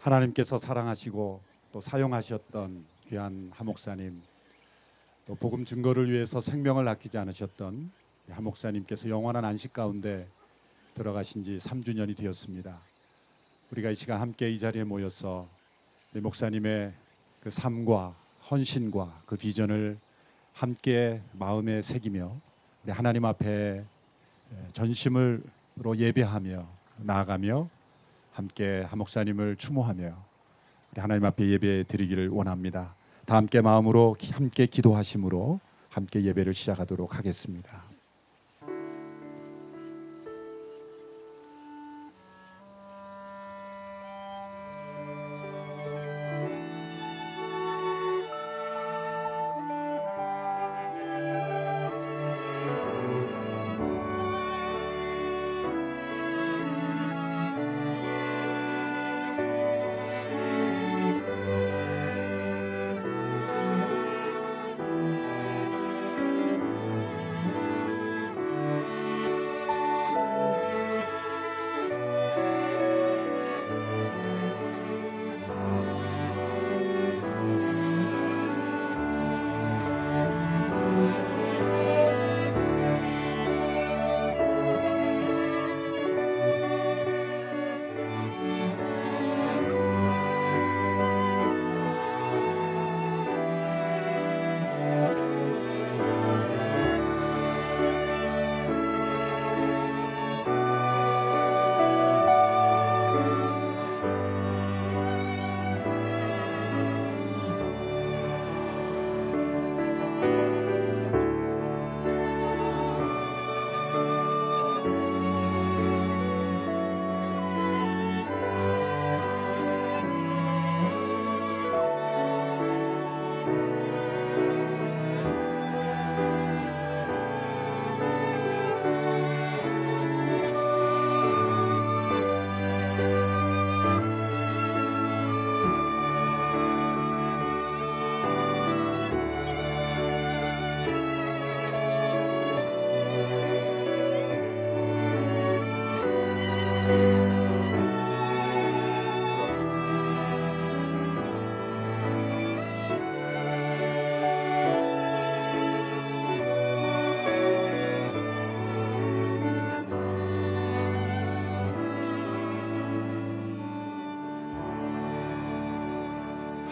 하나님께서 사랑하시고 또 사용하셨던 귀한 하 목사님, 또 복음 증거를 위해서 생명을 아끼지 않으셨던 하 목사님께서 영원한 안식 가운데 들어가신 지 3주년이 되었습니다. 우리가 이 시간 함께 이 자리에 모여서 우리 목사님의 그 삶과 헌신과 그 비전을 함께 마음에 새기며 우리 하나님 앞에 전심으로 예배하며 나아가며 함께 하 목사님을 추모하며 우리 하나님 앞에 예배 드리기를 원합니다. 다 함께 마음으로 함께 기도하심으로 함께 예배를 시작하도록 하겠습니다.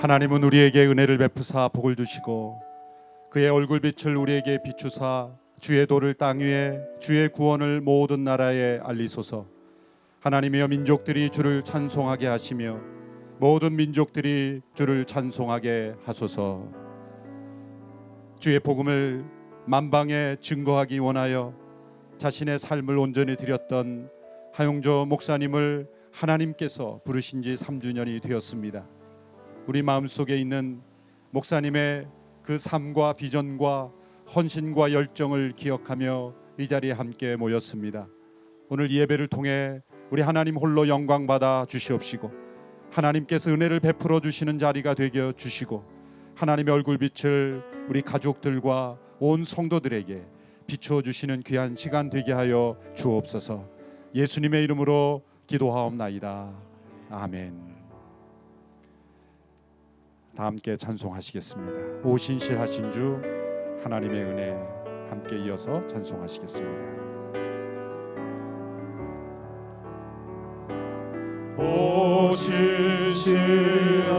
하나님은 우리에게 은혜를 베푸사 복을 주시고 그의 얼굴빛을 우리에게 비추사 주의 도를 땅 위에 주의 구원을 모든 나라에 알리소서. 하나님이여, 민족들이 주를 찬송하게 하시며 모든 민족들이 주를 찬송하게 하소서. 주의 복음을 만방에 증거하기 원하여 자신의 삶을 온전히 드렸던 하용조 목사님을 하나님께서 부르신 지 3주년이 되었습니다. 우리 마음속에 있는 목사님의 그 삶과 비전과 헌신과 열정을 기억하며 이 자리에 함께 모였습니다. 오늘 이 예배를 통해 우리 하나님 홀로 영광 받아 주시옵시고 하나님께서 은혜를 베풀어 주시는 자리가 되게 주시고 하나님의 얼굴빛을 우리 가족들과 온 성도들에게 비추어 주시는 귀한 시간 되게 하여 주옵소서. 예수님의 이름으로 기도하옵나이다. 아멘. 다 함께 찬송하시겠습니다. 오신실하신 주 하나님의 은혜, 함께 이어서 찬송하시겠습니다.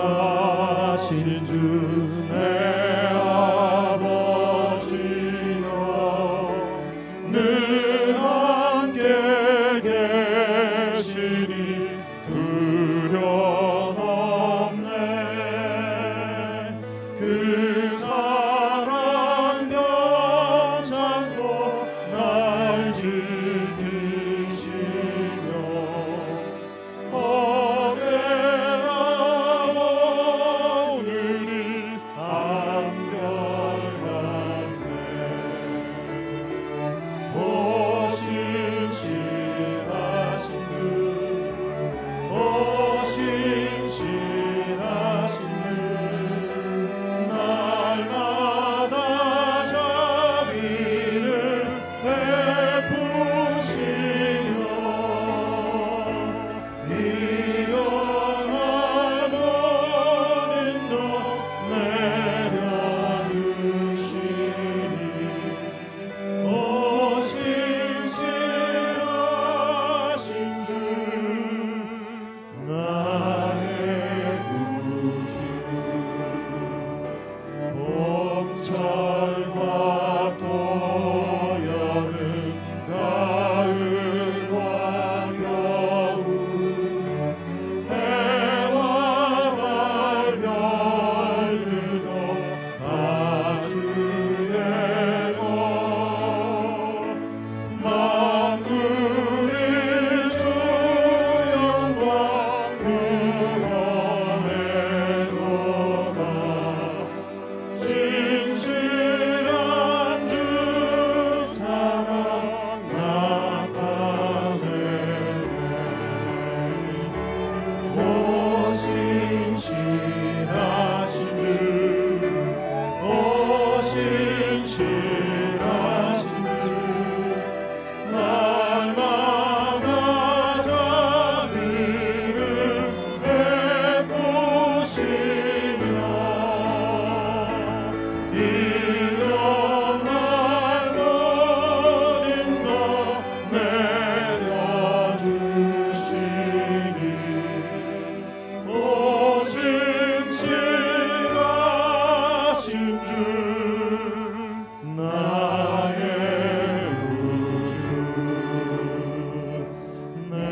오신실하신 주 내 아버지여, 늘 함께 계시니 두려움 없네. 그 사랑 변찮고 날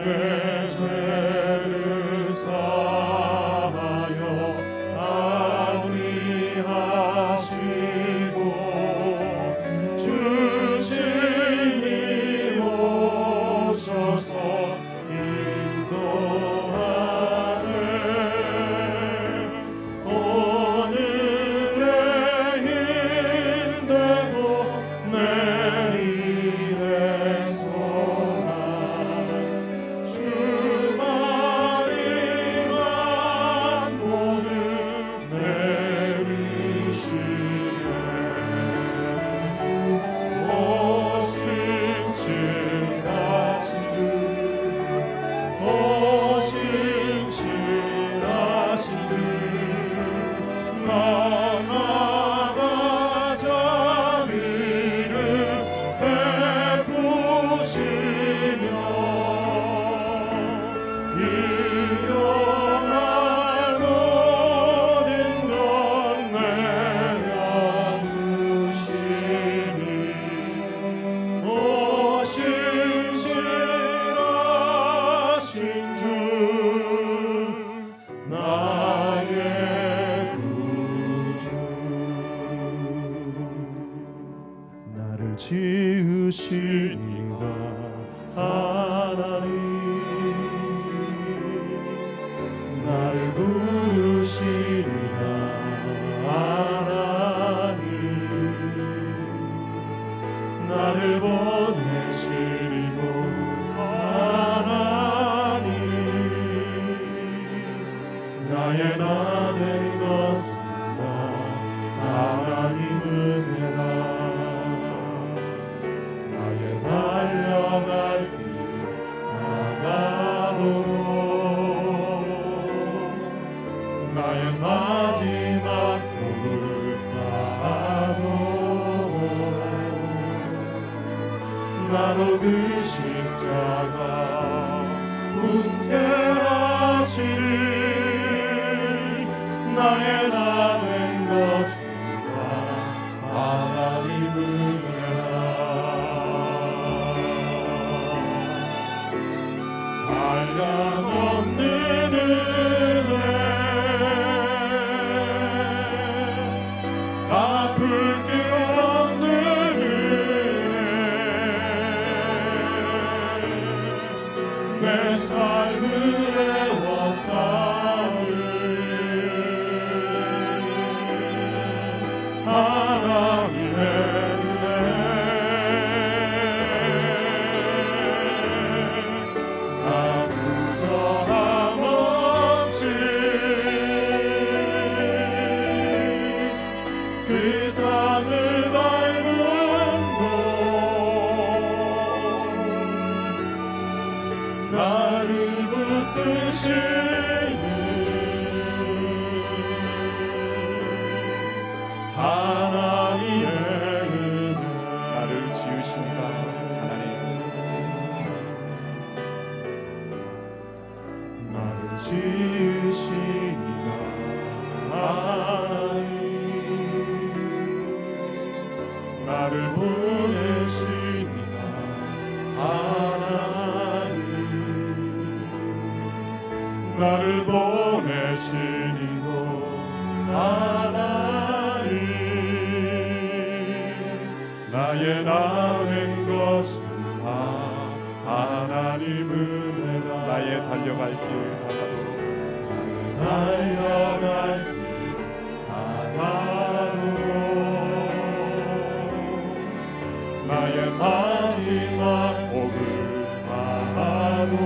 내 죄를 사하여 아우리하시고 주님이 오셔서 인도하네. 오늘의 힘되고 내일의 소망 주만이만 오늘 내리시네. 오신 신하신 주 오신 신하신 주 날마다 자비를 베푸시며 일용할 모든 것 내려주시니 오신 신하신 주 나의 구주. 나를 지으시니가 하나님 나를 부르시니가 하나님 나를 보내시리고 하나님 나의 나 된 것은 다 하나님 은혜라. 나의 달려갈 길 나가도록 나의 마지막 꿈을 따도록 나로 그 십자가 붙게 하시리. 나의 나 된 것은 다 하나님 은혜라. 한량없는 은혜 갚을 길 없는 은혜 내 삶을 애워싸는 하나님의 은혜 나 주저함 없이 그 땅을 밟은 곳 나를 붙드시는 하나님의 은혜. 나를 지으십니다 하나님. 나를 지으시니가 하나님 나를 보내시니가 하나님 나를 보내시니고 하나님 나의 나 된 것은 다 하나님 은혜라. 나의 달려갈 길 다가도록 달려갈 길 다가도록 나의 마지막 복을 다하도록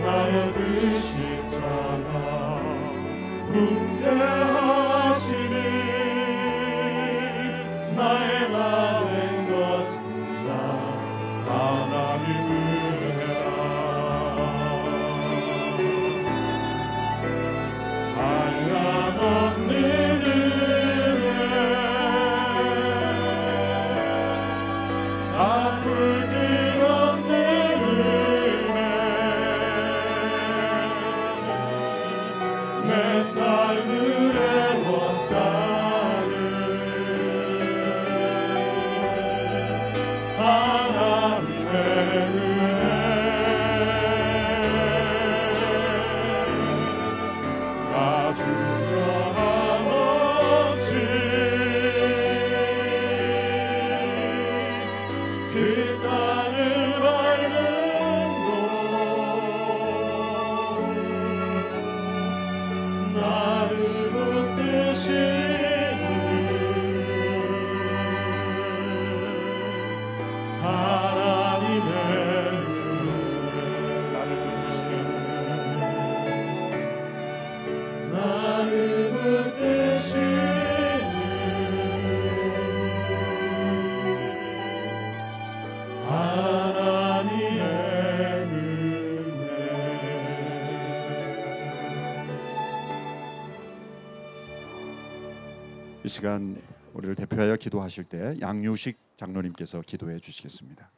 나의 그 십자가 붙게 하시니 나의 나 된 것은 다 하나님 은혜라. 한량없는 은혜 갚을 길 없는 은혜 내 삶을 애워싸는 하나님의 나 주저함 없이 그 땅을 밟는 곳 나를 붙드시는 하나님의 은혜 나를 붙드시는 하나님의 은혜. 이 시간 우리를 대표하여 기도하실 때 양유식 장로님께서 기도해 주시겠습니다.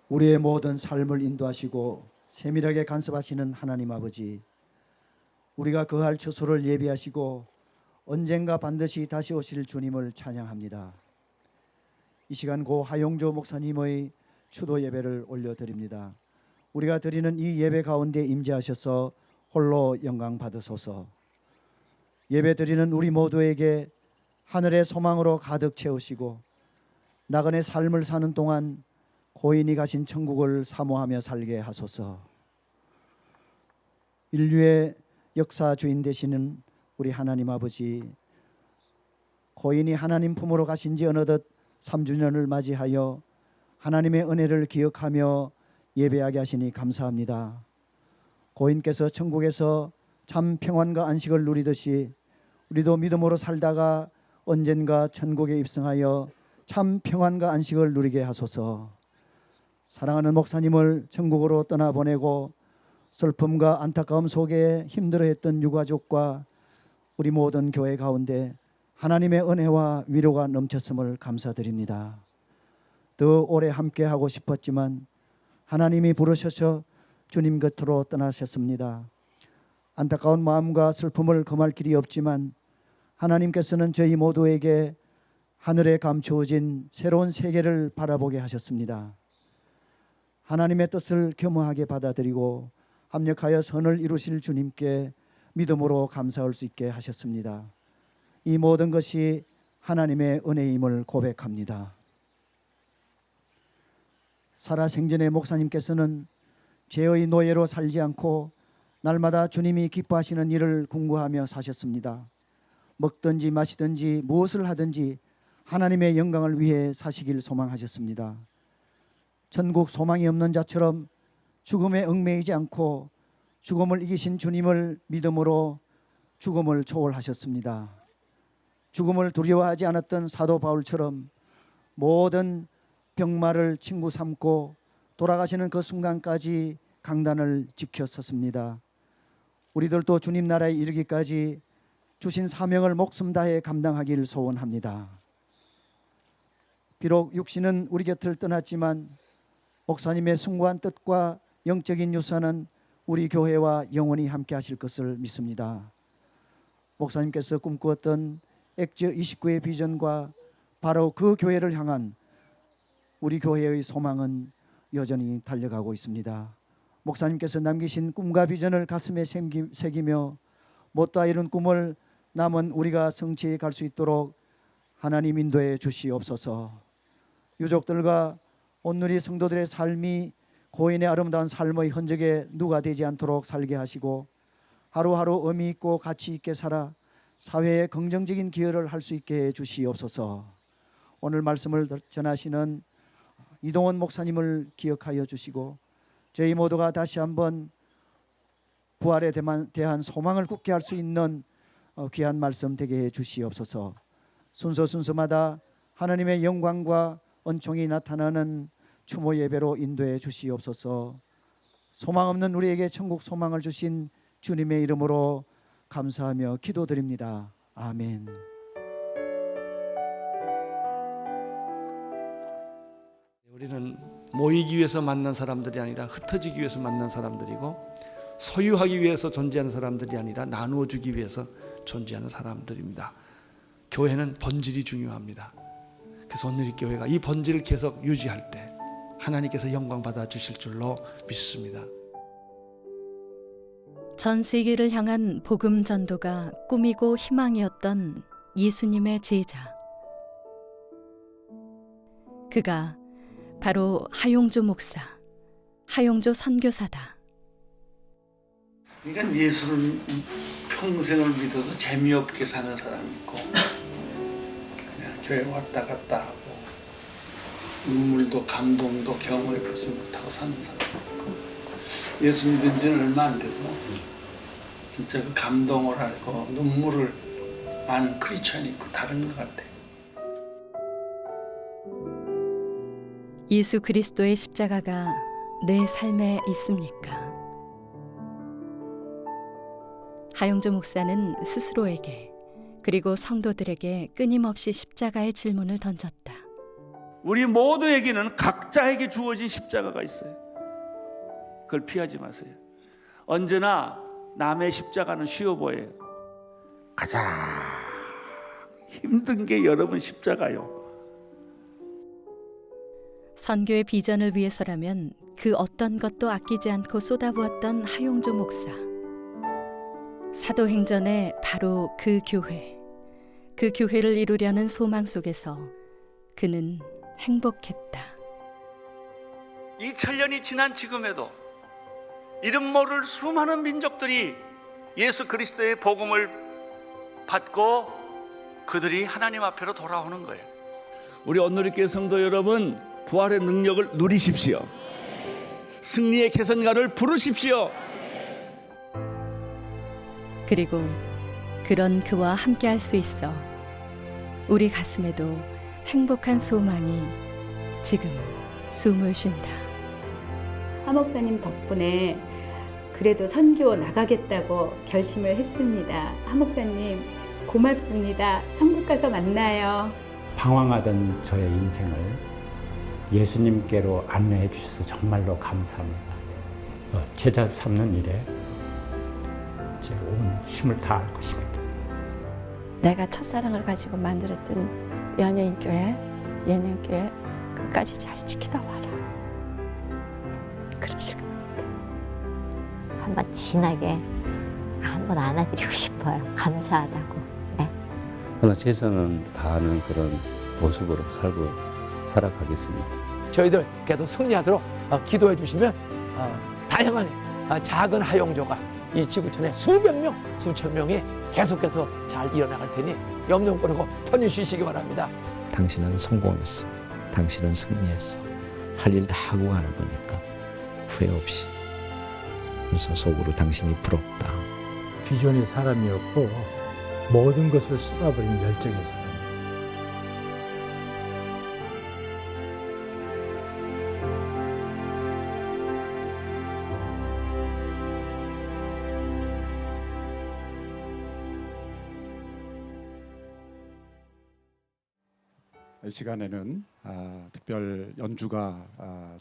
우리의 모든 삶을 인도하시고 세밀하게 간섭하시는 하나님 아버지, 우리가 거할 처소를 예비하시고 언젠가 반드시 다시 오실 주님을 찬양합니다. 이 시간 고 하용조 목사님의 추도 예배를 올려드립니다. 우리가 드리는 이 예배 가운데 임재하셔서 홀로 영광 받으소서. 예배 드리는 우리 모두에게 하늘의 소망으로 가득 채우시고 나그네 삶을 사는 동안 고인이 가신 천국을 사모하며 살게 하소서. 인류의 역사 주인 되시는 우리 하나님 아버지, 고인이 하나님 품으로 가신 지 어느덧 3주년을 맞이하여 하나님의 은혜를 기억하며 예배하게 하시니 감사합니다. 고인께서 천국에서 참 평안과 안식을 누리듯이 우리도 믿음으로 살다가 언젠가 천국에 입성하여 참 평안과 안식을 누리게 하소서. 사랑하는 목사님을 천국으로 떠나보내고 슬픔과 안타까움 속에 힘들어했던 유가족과 우리 모든 교회 가운데 하나님의 은혜와 위로가 넘쳤음을 감사드립니다. 더 오래 함께하고 싶었지만 하나님이 부르셔서 주님 곁으로 떠나셨습니다. 안타까운 마음과 슬픔을 금할 길이 없지만 하나님께서는 저희 모두에게 하늘에 감추어진 새로운 세계를 바라보게 하셨습니다. 하나님의 뜻을 겸허하게 받아들이고 합력하여 선을 이루실 주님께 믿음으로 감사할 수 있게 하셨습니다. 이 모든 것이 하나님의 은혜임을 고백합니다. 살아생전의 목사님께서는 죄의 노예로 살지 않고 날마다 주님이 기뻐하시는 일을 궁구하며 사셨습니다. 먹든지 마시든지 무엇을 하든지 하나님의 영광을 위해 사시길 소망하셨습니다. 천국 소망이 없는 자처럼 죽음에 얽매이지 않고 죽음을 이기신 주님을 믿음으로 죽음을 초월하셨습니다. 죽음을 두려워하지 않았던 사도 바울처럼 모든 병마를 친구 삼고 돌아가시는 그 순간까지 강단을 지켰었습니다. 우리들도 주님 나라에 이르기까지 주신 사명을 목숨 다해 감당하길 소원합니다. 비록 육신은 우리 곁을 떠났지만 목사님의 숭고한 뜻과 영적인 유산은 우리 교회와 영원히 함께 하실 것을 믿습니다. 목사님께서 꿈꾸었던 엑즈 29의 비전과 바로 그 교회를 향한 우리 교회의 소망은 여전히 달려가고 있습니다. 목사님께서 남기신 꿈과 비전을 가슴에 새기며 못다 이룬 꿈을 남은 우리가 성취해 갈 수 있도록 하나님 인도해 주시옵소서. 유족들과 온누리 성도들의 삶이 고인의 아름다운 삶의 흔적에 누가 되지 않도록 살게 하시고 하루하루 의미 있고 가치 있게 살아 사회에 긍정적인 기여를 할 수 있게 해 주시옵소서. 오늘 말씀을 전하시는 이동원 목사님을 기억하여 주시고 저희 모두가 다시 한번 부활에 대한 소망을 굳게 할 수 있는 귀한 말씀 되게 해 주시옵소서. 순서마다 하나님의 영광과 은총이 나타나는 추모 예배로 인도해 주시옵소서. 소망 없는 우리에게 천국 소망을 주신 주님의 이름으로 감사하며 기도드립니다. 아멘. 우리는 모이기 위해서 만난 사람들이 아니라 흩어지기 위해서 만난 사람들이고 소유하기 위해서 존재하는 사람들이 아니라 나누어 주기 위해서 존재하는 사람들입니다. 교회는 본질이 중요합니다. 그래서 오늘 이 교회가 이 본질을 계속 유지할 때 하나님께서 영광 받아 주실 줄로 믿습니다. 전 세계를 향한 복음 전도가 꿈이고 희망이었던 예수님의 제자. 그가 바로 하용조 목사, 하용조 선교사다. 그러니까 예수는 평생을 믿어서 재미없게 사는 사람이 있고 그냥 교회 왔다 갔다 하고 눈물도 감동도 경험해보지 못하고 사는 사람이 있고 예수 믿은 지는 얼마 안 돼서 진짜 그 감동을 알고 눈물을 아는 크리스천이 있고 다른 것 같아. 예수 그리스도의 십자가가 내 삶에 있습니까? 하용조 목사는 스스로에게 그리고 성도들에게 끊임없이 십자가의 질문을 던졌다. 우리 모두에게는 각자에게 주어진 십자가가 있어요. 그걸 피하지 마세요. 언제나 남의 십자가는 쉬워 보여요. 가장 힘든 게 여러분 십자가요. 선교의 비전을 위해서라면 그 어떤 것도 아끼지 않고 쏟아부었던 하용조 목사. 사도행전의 바로 그 교회를 이루려는 소망 속에서 그는 행복했다. 2000년이 지난 지금에도 이름 모를 수많은 민족들이 예수 그리스도의 복음을 받고 그들이 하나님 앞으로 돌아오는 거예요. 우리 온누리교회 성도 여러분, 부활의 능력을 누리십시오. 승리의 개선가를 부르십시오. 그리고 그런 그와 함께할 수 있어 우리 가슴에도 행복한 소망이 지금 숨을 쉰다. 하 목사님 덕분에 그래도 선교 나가겠다고 결심을 했습니다. 하 목사님 고맙습니다. 천국 가서 만나요. 방황하던 저의 인생을 예수님께로 안내해 주셔서 정말로 감사합니다. 제자 삼는 일에 제 온 힘을 다할 것입니다. 내가 첫사랑을 가지고 만들었던 연예인교회, 예능교회 끝까지 잘 지키다 와라. 그러실 겁니다. 한번 진하게 한번 안아드리고 싶어요. 감사하다고. 네. 그러나 최선을 다하는 그런 모습으로 살아가겠습니다. 저희들 계속 승리하도록 기도해 주시면 다양한 작은 하용조가 이 지구촌에 수백 명, 수천 명이 계속해서 잘 이어나갈 테니 염려 끊고 편히 쉬시기 바랍니다. 당신은 성공했어. 당신은 승리했어. 할 일 다 하고 가는 거니까 후회 없이. 그래서 속으로 당신이 부럽다. 비전의 사람이었고 모든 것을 쏟아버린 열정의 사람이었어요. 이 시간에는 특별 연주가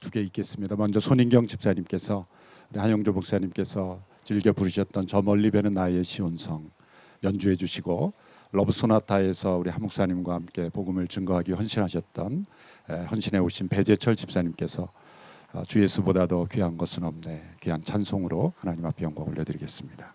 두 개 있겠습니다. 먼저 손인경 집사님께서 우리 한영조 목사님께서 즐겨 부르셨던 저 멀리 배는 나의 시온성 연주해 주시고, 러브 소나타에서 우리 한 목사님과 함께 복음을 증거하기 헌신하셨던 헌신해 오신 배재철 집사님께서 주 예수보다도 귀한 것은 없네 귀한 찬송으로 하나님 앞에 영광 올려드리겠습니다.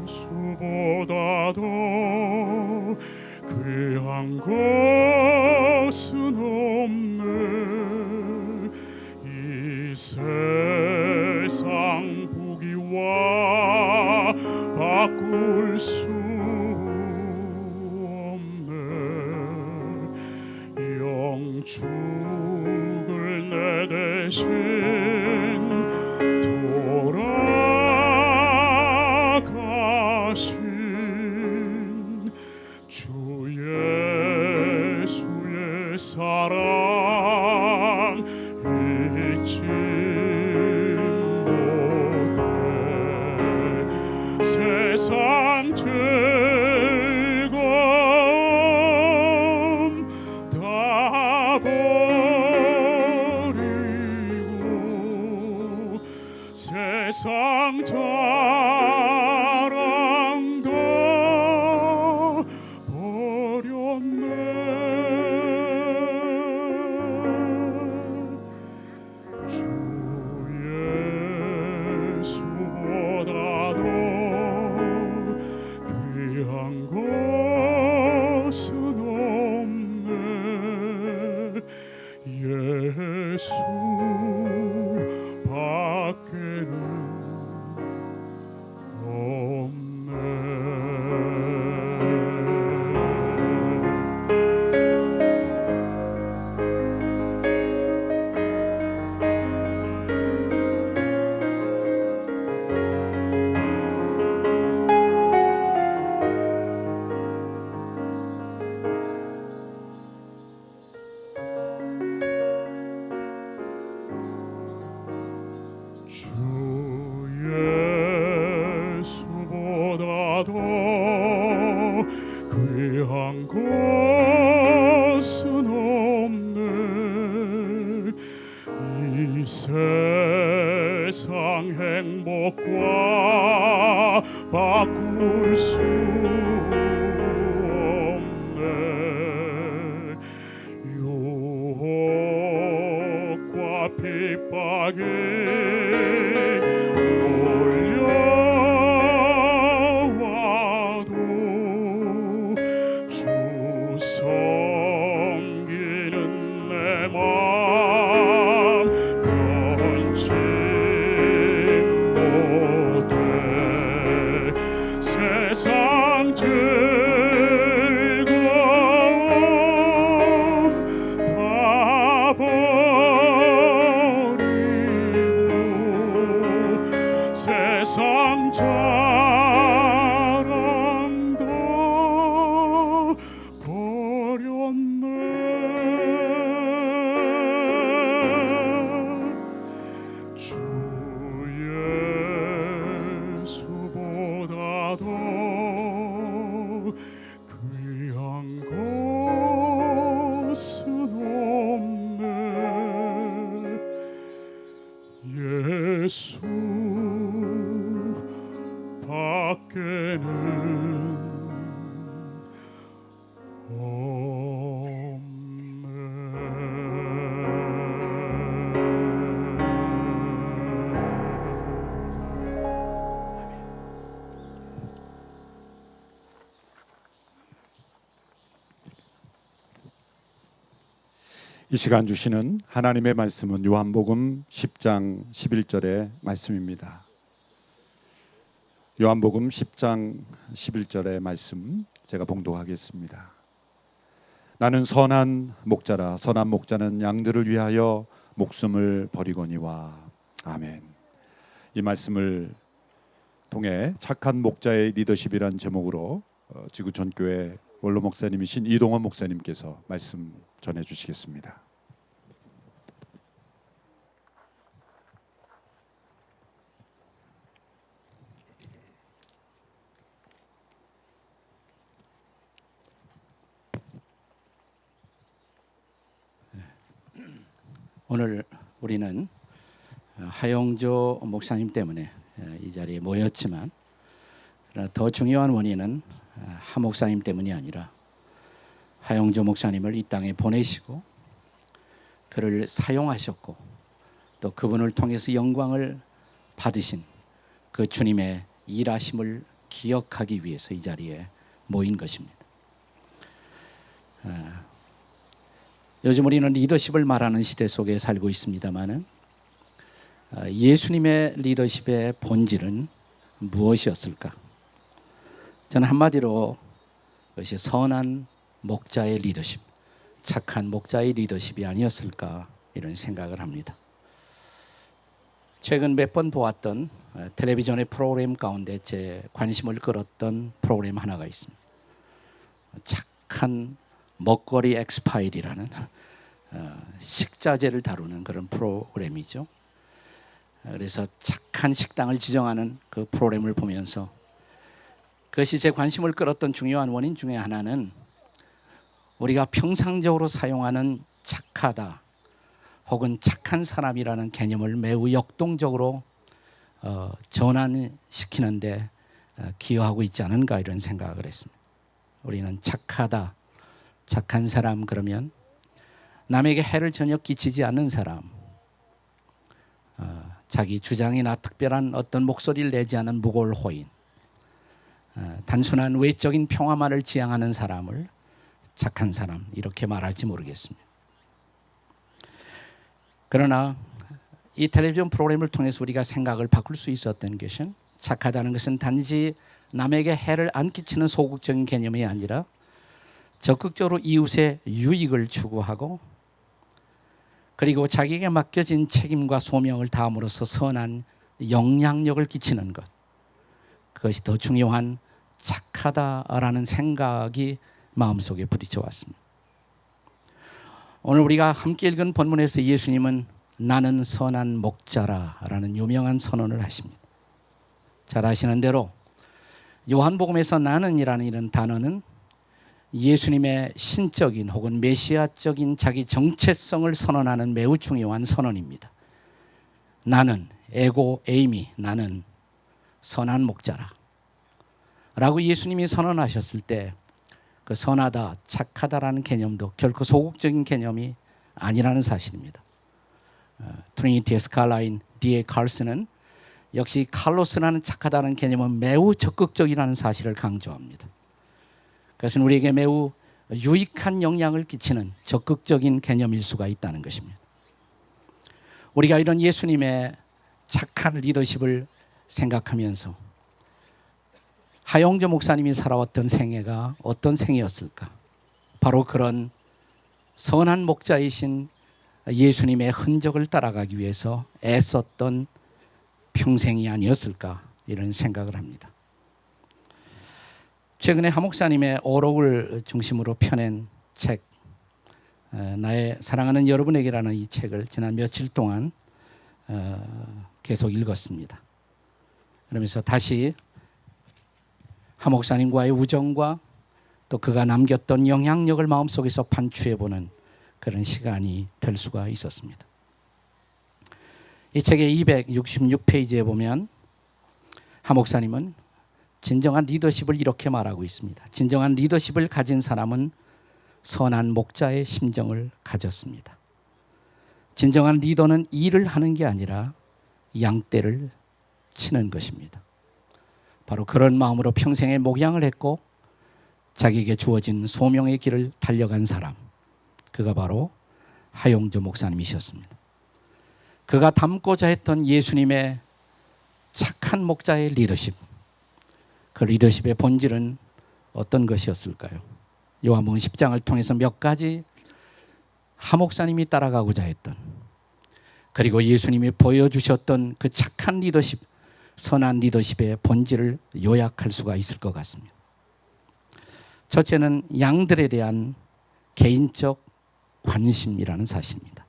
예수보다도 귀한 것은 없네. 이 세상 보기와 바꿀 수 없네. 영축을 내 대신 돌아가신 주 예수의 사랑 잊지 못해. 세상 즐거움 다 버리고 세상 자랑도 버렸네. 주 예수보다도 귀한 것은 없네. 예수 밖에는 주 예수보다도 귀한 것은 없네. 이 세상 행복과 바꿀 수 없네. 유혹과 핍박이 몰려와도 주 섬기는 내 맘 변치 못해. 세상 즐거움 다 버리고 세상 자랑도 버렸네. 주 예수보다도 귀한 것은 없네. 예수 밖에는 이 시간 주시는 하나님의 말씀은 요한복음 10장 11절의 말씀입니다. 요한복음 10장 11절의 말씀 제가 봉독하겠습니다. 나는 선한 목자라. 선한 목자는 양들을 위하여 목숨을 버리거니와. 아멘. 이 말씀을 통해 착한 목자의 리더십이란 제목으로 지구촌교회 원로 목사님이신 이동원 목사님께서 말씀 전해 주시겠습니다. 오늘 우리는 하용조 목사님 때문에 이 자리에 모였지만 더 중요한 원인은 하 목사님 때문이 아니라 하용조 목사님을 이 땅에 보내시고 그를 사용하셨고 또 그분을 통해서 영광을 받으신 그 주님의 일하심을 기억하기 위해서 이 자리에 모인 것입니다. 요즘 우리는 리더십을 말하는 시대 속에 살고 있습니다마는 예수님의 리더십의 본질은 무엇이었을까? 저는 한마디로 그것이 선한 목자의 리더십, 착한 목자의 리더십이 아니었을까 이런 생각을 합니다. 최근 몇 번 보았던 텔레비전의 프로그램 가운데 제 관심을 끌었던 프로그램 하나가 있습니다. 착한 먹거리 엑스파일이라는 식자재를 다루는 그런 프로그램이죠. 그래서 착한 식당을 지정하는 그 프로그램을 보면서 그것이 제 관심을 끌었던 중요한 원인 중에 하나는 우리가 평상적으로 사용하는 착하다 혹은 착한 사람이라는 개념을 매우 역동적으로 전환시키는데 기여하고 있지 않은가 이런 생각을 했습니다. 우리는 착하다, 착한 사람 그러면 남에게 해를 전혀 끼치지 않는 사람, 자기 주장이나 특별한 어떤 목소리를 내지 않은 무골호인, 단순한 외적인 평화만을 지향하는 사람을 착한 사람 이렇게 말할지 모르겠습니다. 그러나 이 텔레비전 프로그램을 통해서 우리가 생각을 바꿀 수 있었던 것은 착하다는 것은 단지 남에게 해를 안 끼치는 소극적인 개념이 아니라 적극적으로 이웃의 유익을 추구하고 그리고 자기에게 맡겨진 책임과 소명을 다함으로써 선한 영향력을 끼치는 것, 그것이 더 중요한 착하다라는 생각이 마음속에 부딪혀 왔습니다. 오늘 우리가 함께 읽은 본문에서 예수님은 나는 선한 목자라라는 유명한 선언을 하십니다. 잘 아시는 대로 요한복음에서 나는이라는 이런 단어는 예수님의 신적인 혹은 메시아적인 자기 정체성을 선언하는 매우 중요한 선언입니다. 나는 에고 에이미, 나는 선한 목자라 라고 예수님이 선언하셨을 때 그 선하다, 착하다라는 개념도 결코 소극적인 개념이 아니라는 사실입니다. 트리니티 에스칼라인 D.A. 칼슨은 역시 칼로스라는 착하다는 개념은 매우 적극적이라는 사실을 강조합니다. 그것은 우리에게 매우 유익한 영향을 끼치는 적극적인 개념일 수가 있다는 것입니다. 우리가 이런 예수님의 착한 리더십을 생각하면서 하용조 목사님이 살아왔던 생애가 어떤 생애였을까? 바로 그런 선한 목자이신 예수님의 흔적을 따라가기 위해서 애썼던 평생이 아니었을까 이런 생각을 합니다. 최근에 하 목사님의 어록을 중심으로 펴낸 책 나의 사랑하는 여러분에게라는 이 책을 지난 며칠 동안 계속 읽었습니다. 그러면서 다시 하 목사님과의 우정과 또 그가 남겼던 영향력을 마음속에서 판추해보는 그런 시간이 될 수가 있었습니다. 이 책의 266페이지에 보면 하 목사님은 진정한 리더십을 이렇게 말하고 있습니다. 진정한 리더십을 가진 사람은 선한 목자의 심정을 가졌습니다. 진정한 리더는 일을 하는 게 아니라 양떼를 치는 것입니다. 바로 그런 마음으로 평생에 목양을 했고 자기에게 주어진 소명의 길을 달려간 사람, 그가 바로 하용조 목사님이셨습니다. 그가 담고자 했던 예수님의 착한 목자의 리더십, 그 리더십의 본질은 어떤 것이었을까요? 요한복음 10장을 통해서 몇 가지 하 목사님이 따라가고자 했던, 그리고 예수님이 보여주셨던 그 착한 리더십, 선한 리더십의 본질을 요약할 수가 있을 것 같습니다. 첫째는 양들에 대한 개인적 관심이라는 사실입니다.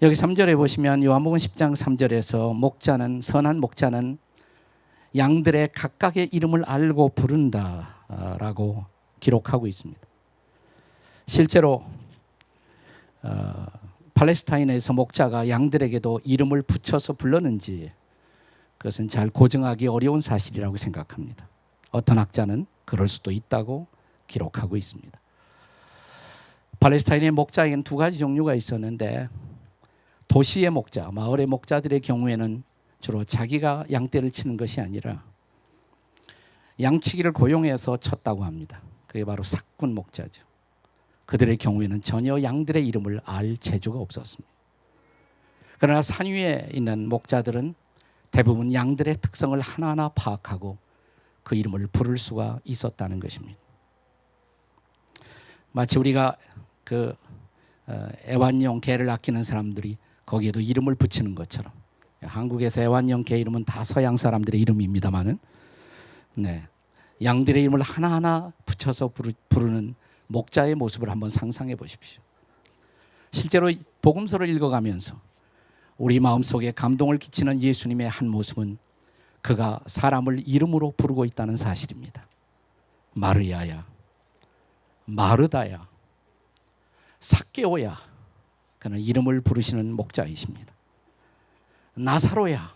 여기 3절에 보시면 요한복음 10장 3절에서 목자는, 선한 목자는 양들의 각각의 이름을 알고 부른다라고 기록하고 있습니다. 실제로 팔레스타인에서 목자가 양들에게도 이름을 붙여서 불렀는지 그것은 잘 고증하기 어려운 사실이라고 생각합니다. 어떤 학자는 그럴 수도 있다고 기록하고 있습니다. 팔레스타인의 목자에게는 두 가지 종류가 있었는데 도시의 목자, 마을의 목자들의 경우에는 주로 자기가 양떼를 치는 것이 아니라 양치기를 고용해서 쳤다고 합니다. 그게 바로 삭군 목자죠. 그들의 경우에는 전혀 양들의 이름을 알 재주가 없었습니다. 그러나 산 위에 있는 목자들은 대부분 양들의 특성을 하나하나 파악하고 그 이름을 부를 수가 있었다는 것입니다. 마치 우리가 그 애완용 개를 아끼는 사람들이 거기에도 이름을 붙이는 것처럼, 한국에서 애완용 개 이름은 다 서양 사람들의 이름입니다만은, 양들의 이름을 하나하나 붙여서 부르는 목자의 모습을 한번 상상해 보십시오. 실제로 복음서를 읽어가면서 우리 마음속에 감동을 끼치는 예수님의 한 모습은 그가 사람을 이름으로 부르고 있다는 사실입니다. 마르야야, 마르다야, 삭개오야. 그는 이름을 부르시는 목자이십니다. 나사로야.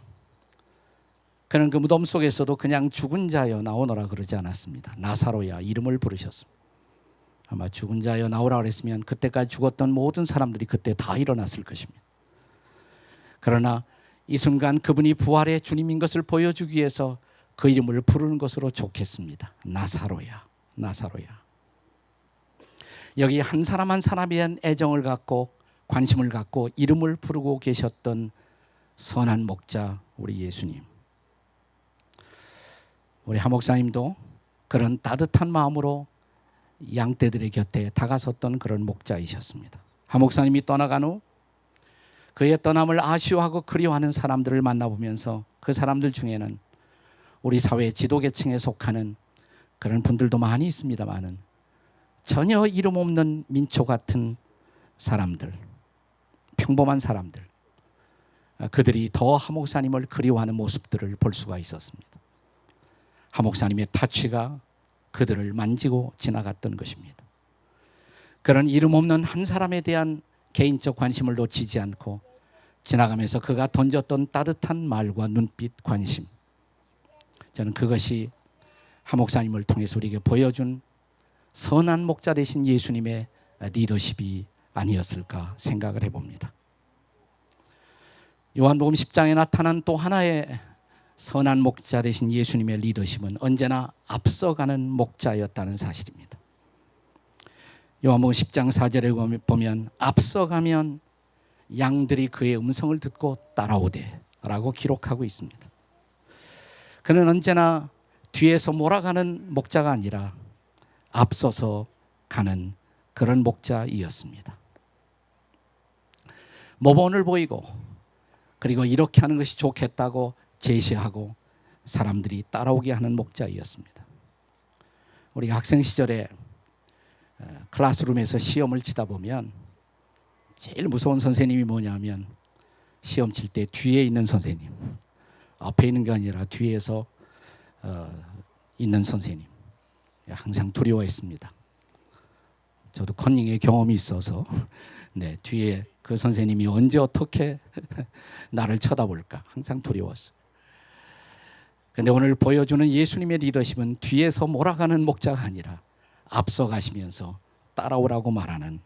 그는 그 무덤 속에서도 그냥 죽은 자여 나오너라 그러지 않았습니다. 나사로야 이름을 부르셨습니다. 아마 죽은 자여 나오라 그랬으면 그때까지 죽었던 모든 사람들이 그때 다 일어났을 것입니다. 그러나 이 순간 그분이 부활의 주님인 것을 보여주기 위해서 그 이름을 부르는 것으로 좋겠습니다. 나사로야, 나사로야. 여기 한 사람 한 사람에 대한 애정을 갖고 관심을 갖고 이름을 부르고 계셨던 선한 목자 우리 예수님. 우리 하 목사님도 그런 따뜻한 마음으로 양떼들의 곁에 다가섰던 그런 목자이셨습니다. 하 목사님이 떠나간 후 그의 떠남을 아쉬워하고 그리워하는 사람들을 만나보면서 그 사람들 중에는 우리 사회 지도계층에 속하는 그런 분들도 많이 있습니다만은 전혀 이름 없는 민초 같은 사람들, 평범한 사람들, 그들이 더 하 목사님을 그리워하는 모습들을 볼 수가 있었습니다. 하 목사님의 타취가 그들을 만지고 지나갔던 것입니다. 그런 이름 없는 한 사람에 대한 개인적 관심을 놓치지 않고 지나가면서 그가 던졌던 따뜻한 말과 눈빛, 관심, 저는 그것이 하 목사님을 통해서 우리에게 보여준 선한 목자 되신 예수님의 리더십이 아니었을까 생각을 해봅니다. 요한복음 10장에 나타난 또 하나의 선한 목자 되신 예수님의 리더십은 언제나 앞서가는 목자였다는 사실입니다. 요한복음 10장 4절에 보면 앞서가면 양들이 그의 음성을 듣고 따라오되 라고 기록하고 있습니다. 그는 언제나 뒤에서 몰아가는 목자가 아니라 앞서서 가는 그런 목자이었습니다. 모범을 보이고 그리고 이렇게 하는 것이 좋겠다고 제시하고 사람들이 따라오게 하는 목자이었습니다. 우리가 학생 시절에 클래스룸에서 시험을 치다 보면 제일 무서운 선생님이 뭐냐면 시험 칠 때 뒤에 있는 선생님, 앞에 있는 게 아니라 뒤에서 있는 선생님, 항상 두려워했습니다. 저도 커닝의 경험이 있어서 뒤에 그 선생님이 언제 어떻게 나를 쳐다볼까 항상 두려웠어요. 그런데 오늘 보여주는 예수님의 리더십은 뒤에서 몰아가는 목자가 아니라 앞서 가시면서 따라오라고 말하는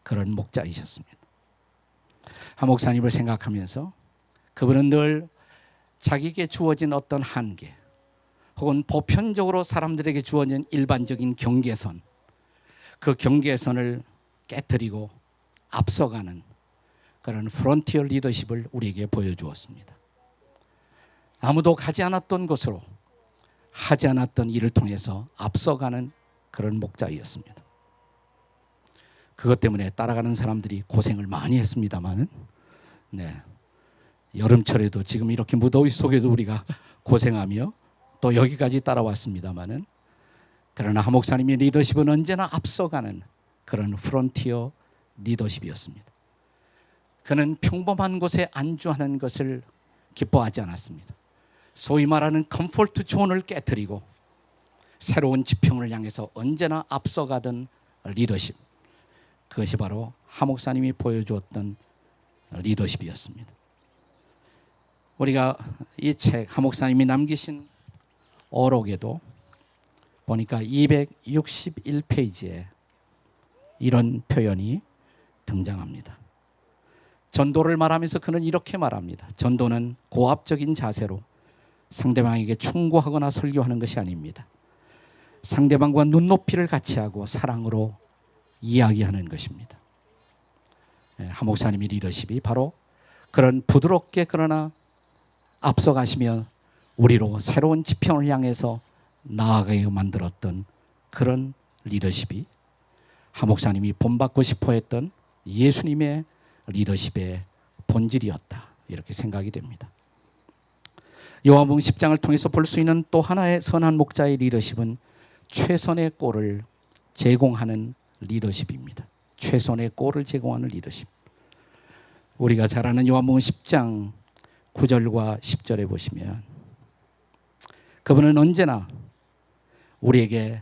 그런 목자이셨습니다. 하 목사님을 생각하면서 그분은 늘 자기에게 주어진 어떤 한계 혹은 보편적으로 사람들에게 주어진 일반적인 경계선, 그 경계선을 깨트리고 앞서가는 그런 프론티어 리더십을 우리에게 보여주었습니다. 아무도 가지 않았던 곳으로 하지 않았던 일을 통해서 앞서가는 그런 목자이었습니다. 그것 때문에 따라가는 사람들이 고생을 많이 했습니다만 여름철에도 지금 이렇게 무더위 속에도 우리가 고생하며 또 여기까지 따라왔습니다만 그러나 하 목사님의 리더십은 언제나 앞서가는 그런 프론티어 리더십이었습니다. 그는 평범한 곳에 안주하는 것을 기뻐하지 않았습니다. 소위 말하는 컴포트 존을 깨트리고 새로운 지평을 향해서 언제나 앞서가던 리더십, 그것이 바로 하 목사님이 보여주었던 리더십이었습니다. 우리가 이 책 하 목사님이 남기신 어록에도 보니까 261페이지에 이런 표현이 등장합니다. 전도를 말하면서 그는 이렇게 말합니다. 전도는 고압적인 자세로 상대방에게 충고하거나 설교하는 것이 아닙니다. 상대방과 눈높이를 같이 하고 사랑으로 이야기하는 것입니다. 한 목사님의 리더십이 바로 그런 부드럽게 그러나 앞서가시며 우리로 새로운 지평을 향해서 나아가게 만들었던 그런 리더십이 한 목사님이 본받고 싶어 했던 예수님의 리더십의 본질이었다. 이렇게 생각이 됩니다. 요한복음 10장을 통해서 볼 수 있는 또 하나의 선한 목자의 리더십은 최선의 꼴을 제공하는 리더십입니다. 최선의 꼴을 제공하는 리더십. 우리가 잘 아는 요한복음 10장 9절과 10절에 보시면 그분은 언제나 우리에게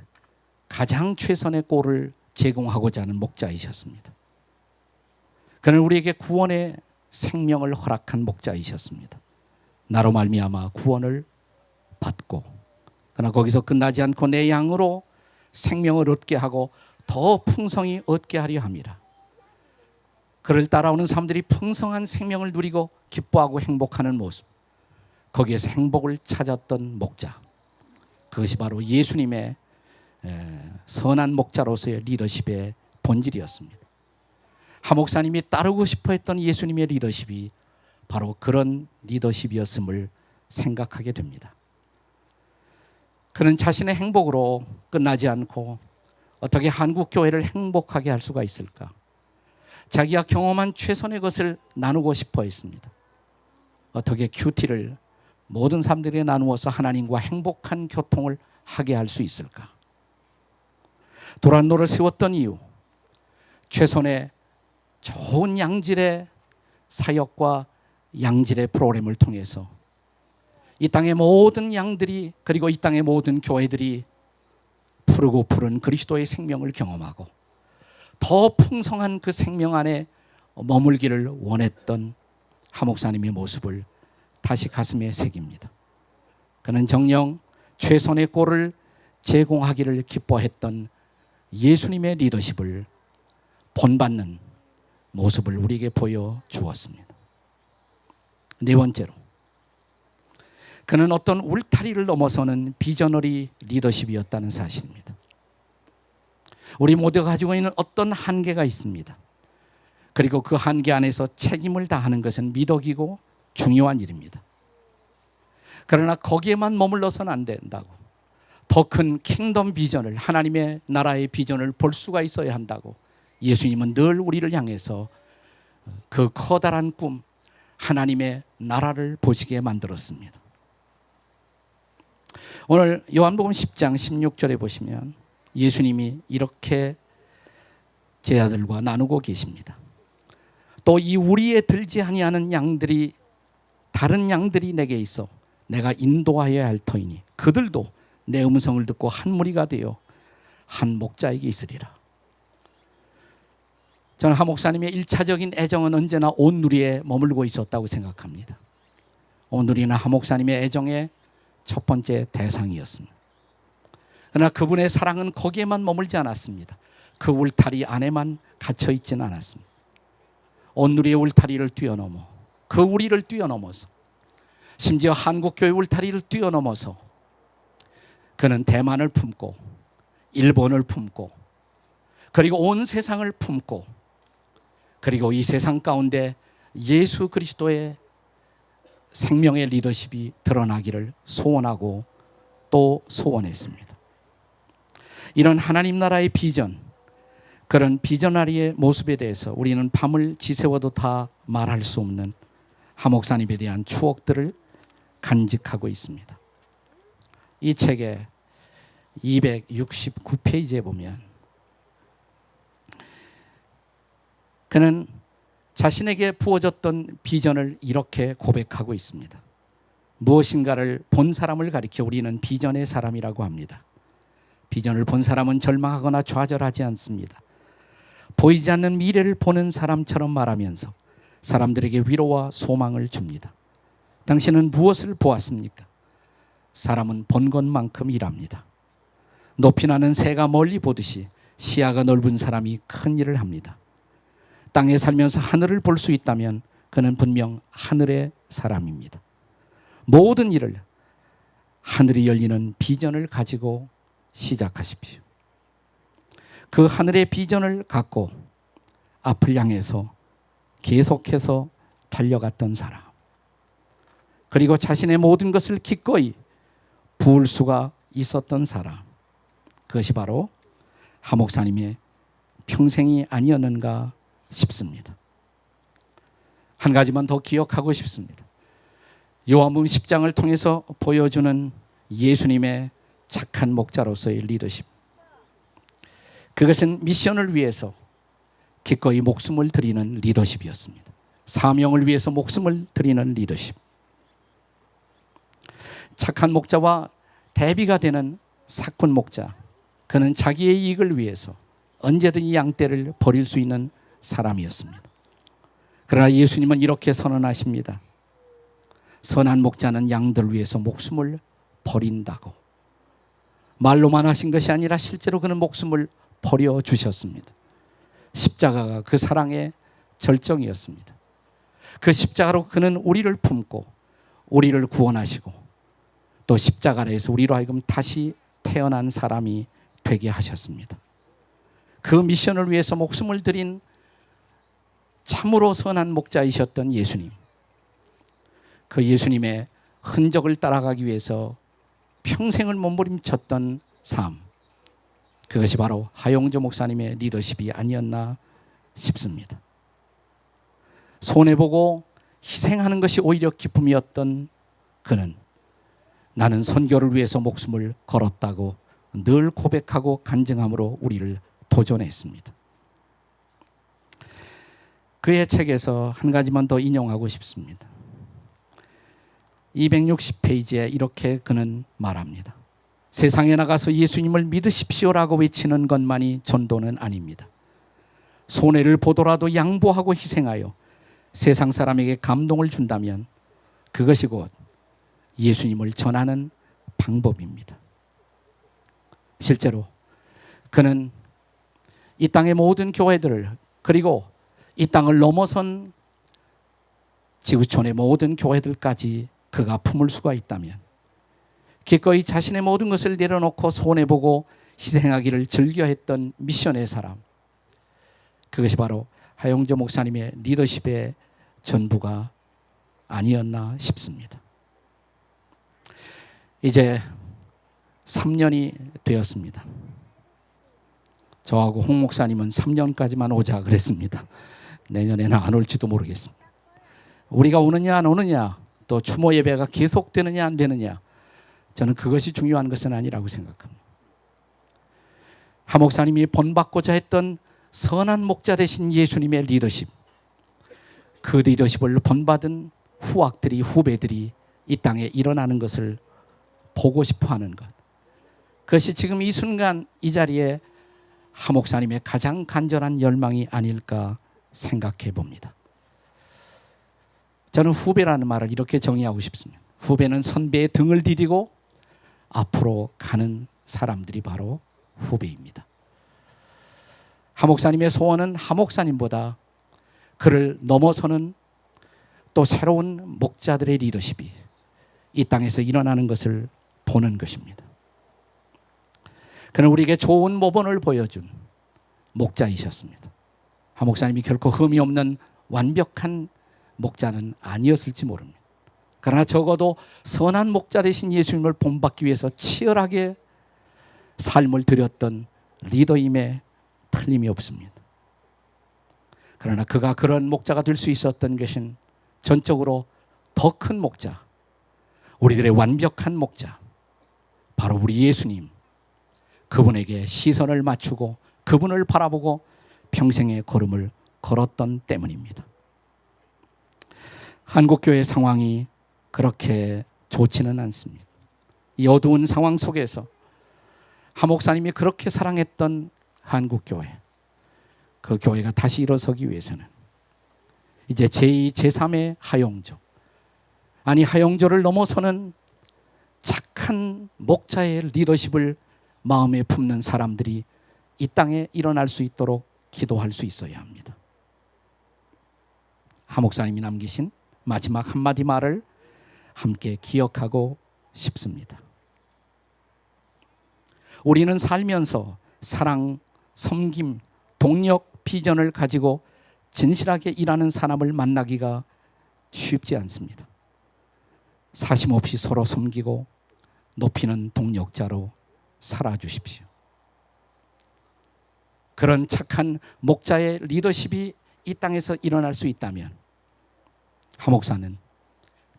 가장 최선의 꼴을 제공하고자 하는 목자이셨습니다. 그는 우리에게 구원의 생명을 허락한 목자이셨습니다. 나로 말미암아 구원을 받고 그러나 거기서 끝나지 않고 내 양으로 생명을 얻게 하고 더 풍성히 얻게 하려 함이라. 그를 따라오는 사람들이 풍성한 생명을 누리고 기뻐하고 행복하는 모습, 거기에서 행복을 찾았던 목자, 그것이 바로 예수님의 선한 목자로서의 리더십의 본질이었습니다. 한 목사님이 따르고 싶어 했던 예수님의 리더십이 바로 그런 리더십이었음을 생각하게 됩니다. 그는 자신의 행복으로 끝나지 않고 어떻게 한국 교회를 행복하게 할 수가 있을까? 자기가 경험한 최선의 것을 나누고 싶어 했습니다. 어떻게 큐티를 모든 사람들에게 나누어서 하나님과 행복한 교통을 하게 할 수 있을까? 도란노를 세웠던 이유, 최선의 좋은 양질의 사역과 양질의 프로그램을 통해서 이 땅의 모든 양들이 그리고 이 땅의 모든 교회들이 푸르고 푸른 그리스도의 생명을 경험하고 더 풍성한 그 생명 안에 머물기를 원했던 하 목사님의 모습을 다시 가슴에 새깁니다. 그는 정녕 최선의 꼴을 제공하기를 기뻐했던 예수님의 리더십을 본받는 모습을 우리에게 보여주었습니다. 네 번째로, 그는 어떤 울타리를 넘어서는 비저너리 리더십이었다는 사실입니다. 우리 모두가 가지고 있는 어떤 한계가 있습니다. 그리고 그 한계 안에서 책임을 다하는 것은 미덕이고 중요한 일입니다. 그러나 거기에만 머물러서는 안 된다고, 더 큰 킹덤 비전을, 하나님의 나라의 비전을 볼 수가 있어야 한다고 예수님은 늘 우리를 향해서 그 커다란 꿈, 하나님의 나라를 보시게 만들었습니다. 오늘 요한복음 10장 16절에 보시면 예수님이 이렇게 제자들과 나누고 계십니다. 또 이 우리에 들지 아니하는 양들이, 다른 양들이 내게 있어 내가 인도하여야 할 터이니 그들도 내 음성을 듣고 한 무리가 되어 한 목자에게 있으리라. 저는 하 목사님의 1차적인 애정은 언제나 온누리에 머물고 있었다고 생각합니다. 온누리는 하 목사님의 애정의 첫 번째 대상이었습니다. 그러나 그분의 사랑은 거기에만 머물지 않았습니다. 그 울타리 안에만 갇혀 있지는 않았습니다. 온누리의 울타리를 뛰어넘어, 그 우리를 뛰어넘어서, 심지어 한국교회 울타리를 뛰어넘어서 그는 대만을 품고 일본을 품고 그리고 온 세상을 품고 그리고 이 세상 가운데 예수 그리스도의 생명의 리더십이 드러나기를 소원하고 또 소원했습니다. 이런 하나님 나라의 비전, 그런 비전아리의 모습에 대해서 우리는 밤을 지새워도 다 말할 수 없는 하 목사님에 대한 추억들을 간직하고 있습니다. 이 책의 269페이지에 보면 그는 자신에게 부어졌던 비전을 이렇게 고백하고 있습니다. 무엇인가를 본 사람을 가리켜 우리는 비전의 사람이라고 합니다. 비전을 본 사람은 절망하거나 좌절하지 않습니다. 보이지 않는 미래를 보는 사람처럼 말하면서 사람들에게 위로와 소망을 줍니다. 당신은 무엇을 보았습니까? 사람은 본 것만큼 일합니다. 높이 나는 새가 멀리 보듯이 시야가 넓은 사람이 큰 일을 합니다. 땅에 살면서 하늘을 볼 수 있다면 그는 분명 하늘의 사람입니다. 모든 일을 하늘이 열리는 비전을 가지고 시작하십시오. 그 하늘의 비전을 갖고 앞을 향해서 계속해서 달려갔던 사람, 그리고 자신의 모든 것을 기꺼이 부을 수가 있었던 사람, 그것이 바로 하 목사님의 평생이 아니었는가 싶습니다. 한 가지만 더 기억하고 싶습니다. 요한복음 10장을 통해서 보여주는 예수님의 착한 목자로서의 리더십, 그것은 미션을 위해서 기꺼이 목숨을 드리는 리더십이었습니다. 사명을 위해서 목숨을 드리는 리더십. 착한 목자와 대비가 되는 사꾼 목자, 그는 자기의 이익을 위해서 언제든지 양떼를 버릴 수 있는 사람이었습니다. 그러나 예수님은 이렇게 선언하십니다. 선한 목자는 양들을 위해서 목숨을 버린다고. 말로만 하신 것이 아니라 실제로 그는 목숨을 버려주셨습니다. 십자가가 그 사랑의 절정이었습니다. 그 십자가로 그는 우리를 품고 우리를 구원하시고 또 십자가 아래에서 우리로 하여금 다시 태어난 사람이 되게 하셨습니다. 그 미션을 위해서 목숨을 드린 참으로 선한 목자이셨던 예수님, 그 예수님의 흔적을 따라가기 위해서 평생을 몸부림쳤던 삶, 그것이 바로 하용조 목사님의 리더십이 아니었나 싶습니다. 손해보고 희생하는 것이 오히려 기쁨이었던 그는 나는 선교를 위해서 목숨을 걸었다고 늘 고백하고 간증함으로 우리를 도전했습니다. 그의 책에서 한 가지만 더 인용하고 싶습니다. 260페이지에 이렇게 그는 말합니다. 세상에 나가서 예수님을 믿으십시오라고 외치는 것만이 전도는 아닙니다. 손해를 보더라도 양보하고 희생하여 세상 사람에게 감동을 준다면 그것이 곧 예수님을 전하는 방법입니다. 실제로 그는 이 땅의 모든 교회들을, 그리고 이 땅을 넘어선 지구촌의 모든 교회들까지 그가 품을 수가 있다면 기꺼이 자신의 모든 것을 내려놓고 손해보고 희생하기를 즐겨했던 미션의 사람, 그것이 바로 하용조 목사님의 리더십의 전부가 아니었나 싶습니다. 이제 3년이 되었습니다. 저하고 홍 목사님은 3년까지만 오자 그랬습니다. 내년에는 안 올지도 모르겠습니다. 우리가 오느냐 안 오느냐, 또 추모 예배가 계속되느냐 안 되느냐, 저는 그것이 중요한 것은 아니라고 생각합니다. 하 목사님이 본받고자 했던 선한 목자 되신 예수님의 리더십, 그 리더십을 본받은 후학들이, 후배들이 이 땅에 일어나는 것을 보고 싶어하는 것, 그것이 지금 이 순간 이 자리에 하 목사님의 가장 간절한 열망이 아닐까 생각해 봅니다. 저는 후배라는 말을 이렇게 정의하고 싶습니다. 후배는 선배의 등을 디디고 앞으로 가는 사람들이 바로 후배입니다. 하 목사님의 소원은 하 목사님보다 그를 넘어서는 또 새로운 목자들의 리더십이 이 땅에서 일어나는 것을 보는 것입니다. 그는 우리에게 좋은 모범을 보여준 목자이셨습니다. 하 목사님이 결코 흠이 없는 완벽한 목자는 아니었을지 모릅니다. 그러나 적어도 선한 목자 되신 예수님을 본받기 위해서 치열하게 삶을 드렸던 리더임에 틀림이 없습니다. 그러나 그가 그런 목자가 될 수 있었던 것은 전적으로 더 큰 목자, 우리들의 완벽한 목자, 바로 우리 예수님, 그분에게 시선을 맞추고 그분을 바라보고 평생의 걸음을 걸었던 때문입니다. 한국교회 상황이 그렇게 좋지는 않습니다. 이 어두운 상황 속에서 하 목사님이 그렇게 사랑했던 한국교회, 그 교회가 다시 일어서기 위해서는 이제 제2, 제3의 하용조, 아니 하용조를 넘어서는 착한 목자의 리더십을 마음에 품는 사람들이 이 땅에 일어날 수 있도록 기도할 수 있어야 합니다. 하 목사님이 남기신 마지막 한마디 말을 함께 기억하고 싶습니다. 우리는 살면서 사랑, 섬김, 동력, 비전을 가지고 진실하게 일하는 사람을 만나기가 쉽지 않습니다. 사심없이 서로 섬기고 높이는 동력자로 살아주십시오. 그런 착한 목자의 리더십이 이 땅에서 일어날 수 있다면 하 목사는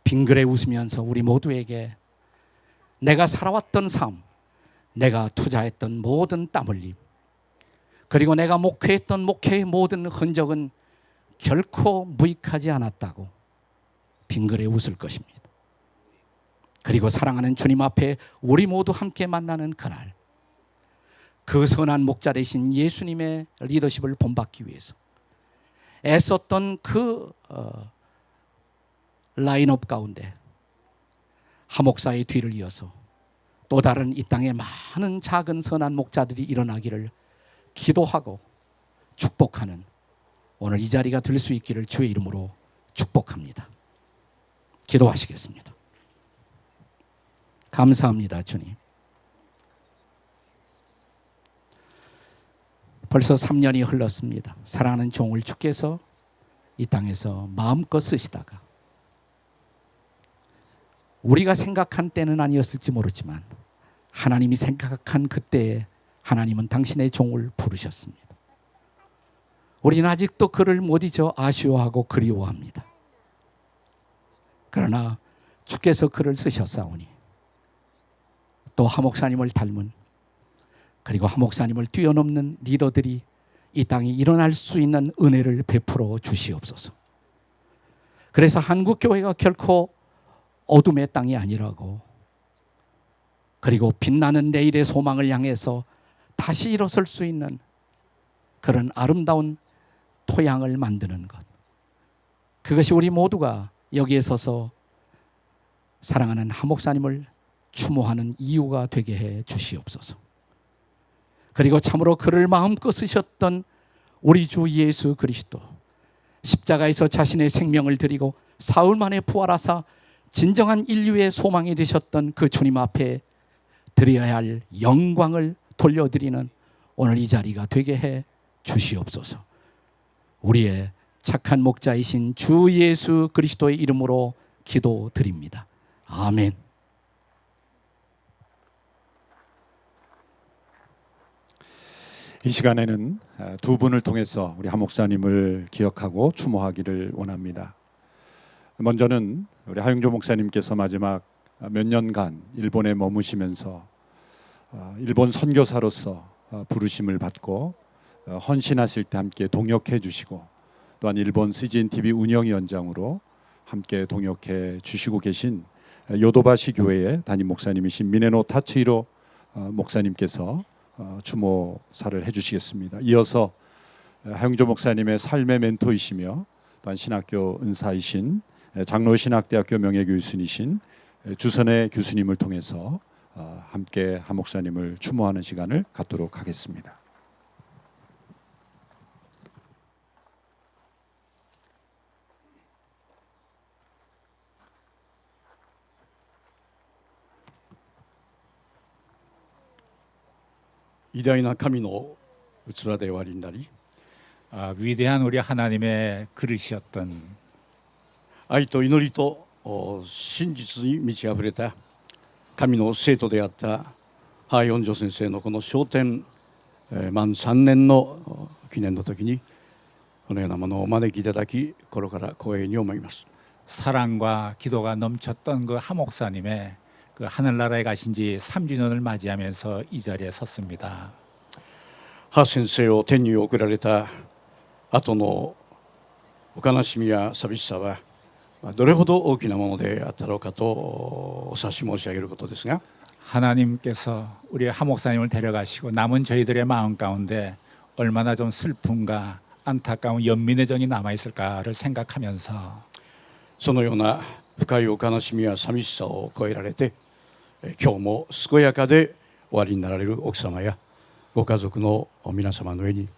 빙그레 웃으면서 우리 모두에게 내가 살아왔던 삶, 내가 투자했던 모든 땀 흘림, 그리고 내가 목회했던 목회의 모든 흔적은 결코 무익하지 않았다고 빙그레 웃을 것입니다. 그리고 사랑하는 주님 앞에 우리 모두 함께 만나는 그날, 그 선한 목자 되신 예수님의 리더십을 본받기 위해서 애썼던 그 라인업 가운데 하 목사의 뒤를 이어서 또 다른 이 땅에 많은 작은 선한 목자들이 일어나기를 기도하고 축복하는 오늘 이 자리가 될 수 있기를 주의 이름으로 축복합니다. 기도하시겠습니다. 감사합니다, 주님. 벌써 3년이 흘렀습니다. 사랑하는 종을 주께서 이 땅에서 마음껏 쓰시다가 우리가 생각한 때는 아니었을지 모르지만 하나님이 생각한 그때에 하나님은 당신의 종을 부르셨습니다. 우리는 아직도 그를 못 잊어 아쉬워하고 그리워합니다. 그러나 주께서 그를 쓰셨사오니 또 하 목사님을 닮은, 그리고 하 목사님을 뛰어넘는 리더들이 이 땅에 일어날 수 있는 은혜를 베풀어 주시옵소서. 그래서 한국교회가 결코 어둠의 땅이 아니라고, 그리고 빛나는 내일의 소망을 향해서 다시 일어설 수 있는 그런 아름다운 토양을 만드는 것, 그것이 우리 모두가 여기에 서서 사랑하는 하 목사님을 추모하는 이유가 되게 해 주시옵소서. 그리고 참으로 그를 마음껏 쓰셨던 우리 주 예수 그리스도, 십자가에서 자신의 생명을 드리고 사흘 만에 부활하사 진정한 인류의 소망이 되셨던 그 주님 앞에 드려야 할 영광을 돌려드리는 오늘 이 자리가 되게 해 주시옵소서. 우리의 착한 목자이신 주 예수 그리스도의 이름으로 기도드립니다. 아멘. 이 시간에는 두 분을 통해서 우리 하 목사님을 기억하고 추모하기를 원합니다. 먼저는 우리 하용조 목사님께서 마지막 몇 년간 일본에 머무시면서 일본 선교사로서 부르심을 받고 헌신하실 때 함께 동역해 주시고, 또한 일본 CGN TV 운영위원장으로 함께 동역해 주시고 계신 요도바시 교회의 담임 목사님이신 미네노 타츠히로 목사님께서 추모사를 해주시겠습니다. 이어서 하용조 목사님의 삶의 멘토이시며 또한 신학교 은사이신 장로신학대학교 명예교수이신 주선의 교수님을 통해서 함께 하 목사님을 추모하는 시간을 갖도록 하겠습니다.偉大な神の器でおありになり、 위대한 우리 하나님의 그릇이었던 愛と祈りと真実に満ち溢れた神の生徒であったハーヨンジョ先生のこの昇天満3年の記念の時にこのようなものをお招きいただき、心から光栄に思います。 사랑과 기도가 넘쳤던 그 하 목사님의 그 하늘나라에 가신 지 3주년을 맞이하면서 이 자리에 섰습니다. ハー先生を天に送られた後のお悲しみや寂しさはどれほど大きなものであったろうかとお察し申し上げることですが、 하나님께서 우리 하 목사님을 데려가시고 남은 저희들의 마음 가운데 얼마나 좀 슬픔과 안타까운 연민의 정이 남아있을까를 생각하면서 そのような深いお悲しみや寂しさを超えられて、今日も健やかでおありになられる奥様やご家族の皆様の上に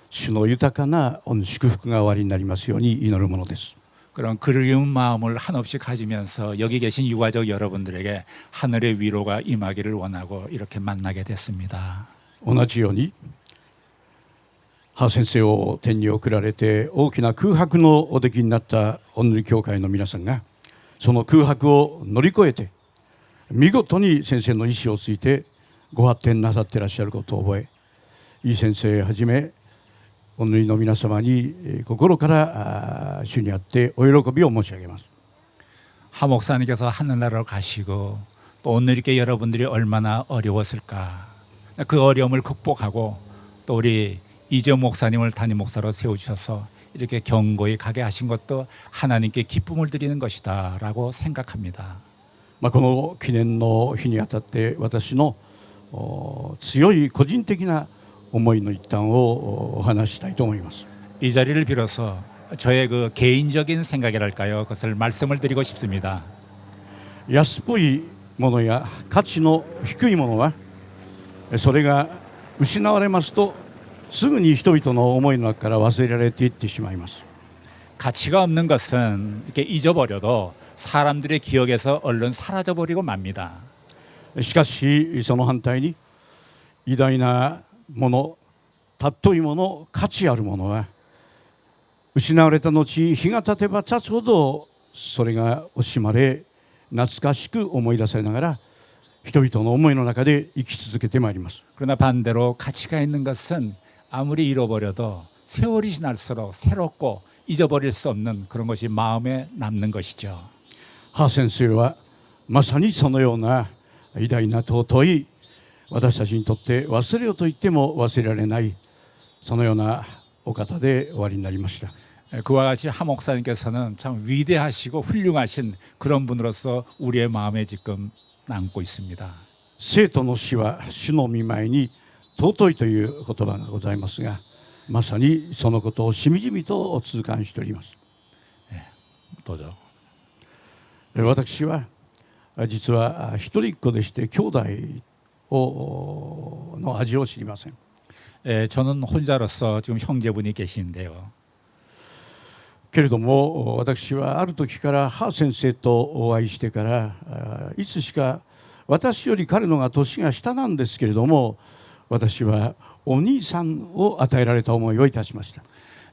主の豊かな御祝福がおありになりますように祈るものです。 그런 그리운 마음을 한없이 가지면서 여기 계신 유가족 여러분들에게 하늘의 위로가 임하기를 원하고 이렇게 만나게 됐습니다. 同じようにハ先生を天に送られて大きな空白のおできになった御塗教会の皆さんがその空白を乗り越えて見事に先生の意志をついてご発展なさっていらっしゃることを覚え、いい先生はじめ御塗の皆様に心から主にあってお喜びを申し上げます。 하 목사님께서 하늘나라로 가시고 또 오늘께 여러분들이 얼마나 어려웠을까. 그 어려움을 극복하고 또 우리 이재용 목사님을 담임 목사로 세우셔서 이렇게 견고히 가게 하신 것도 하나님께 기쁨을 드리는 것이다라고 생각합니다. この記念の日にあたって私の強い個人的な思いの一端をお話したいと思います。 이 자리를 빌어서 저의 그 개인적인 생각이랄까요, 그것을 말씀을 드리고 싶습니다. 安っぽいものや価値の低いものはそれが失われますとすぐに人々の思いの中から忘れられていってしまいます。 가치가 없는 것은 이렇게 잊어버려도 사람들의 기억에서 얼른 사라져버리고 맙니다. しかしその反対に偉大なもの、尊いもの、価値あるものは失われた後日が経てば経つほどそれが惜しまれ懐かしく思い出されながら人々の思いの中で生き続けてまいります。 그러나 반대로 가치가 있는 것은 아무리 잃어버려도 세월이 지날수록 새롭고 잊어버릴 수 없는 그런 것이 마음에 남는 것이죠. ハ先生はまさにそのような偉大な尊い私たちにとって忘れようと言っても忘れられないそのようなお方で終わりになりました。 그와 같이 하 목사님께서는 참 위대하시고 훌륭하신 그런 분으로서 우리의 마음에 지금 남고 있습니다. 生徒の死は主の御前に尊いという言葉がございますが、まさにそのことをしみじみと痛感しております。 どうぞ。 私は実は一人っ子でして兄弟の味を知りません。 저는 혼자로서 지금 형제분이 계신데요. けれども私はある時からハ先生とお会いしてからいつしか私より彼のが年が下なんですけれども私はお兄さんを与えられた思いをいたしました。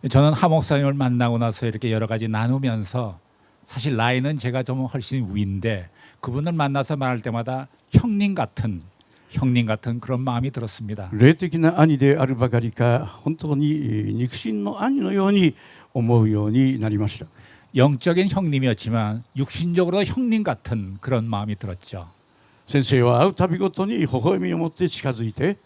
저는 하 목사님을 만나고 나서 이렇게 여러 가지 나누면서 사실 나이는 제가 좀 훨씬 위인데 그분을 만나서 말할 때마다 형님 같은 그런 마음이 들었습니다. 霊的な兄であるばかりか本当に肉親の兄のように思うようになりました。 영적인 형님이었지만 육신적으로 형님 같은 그런 마음이 들었죠. 先生は会うたびごとに微笑みを持って近づいて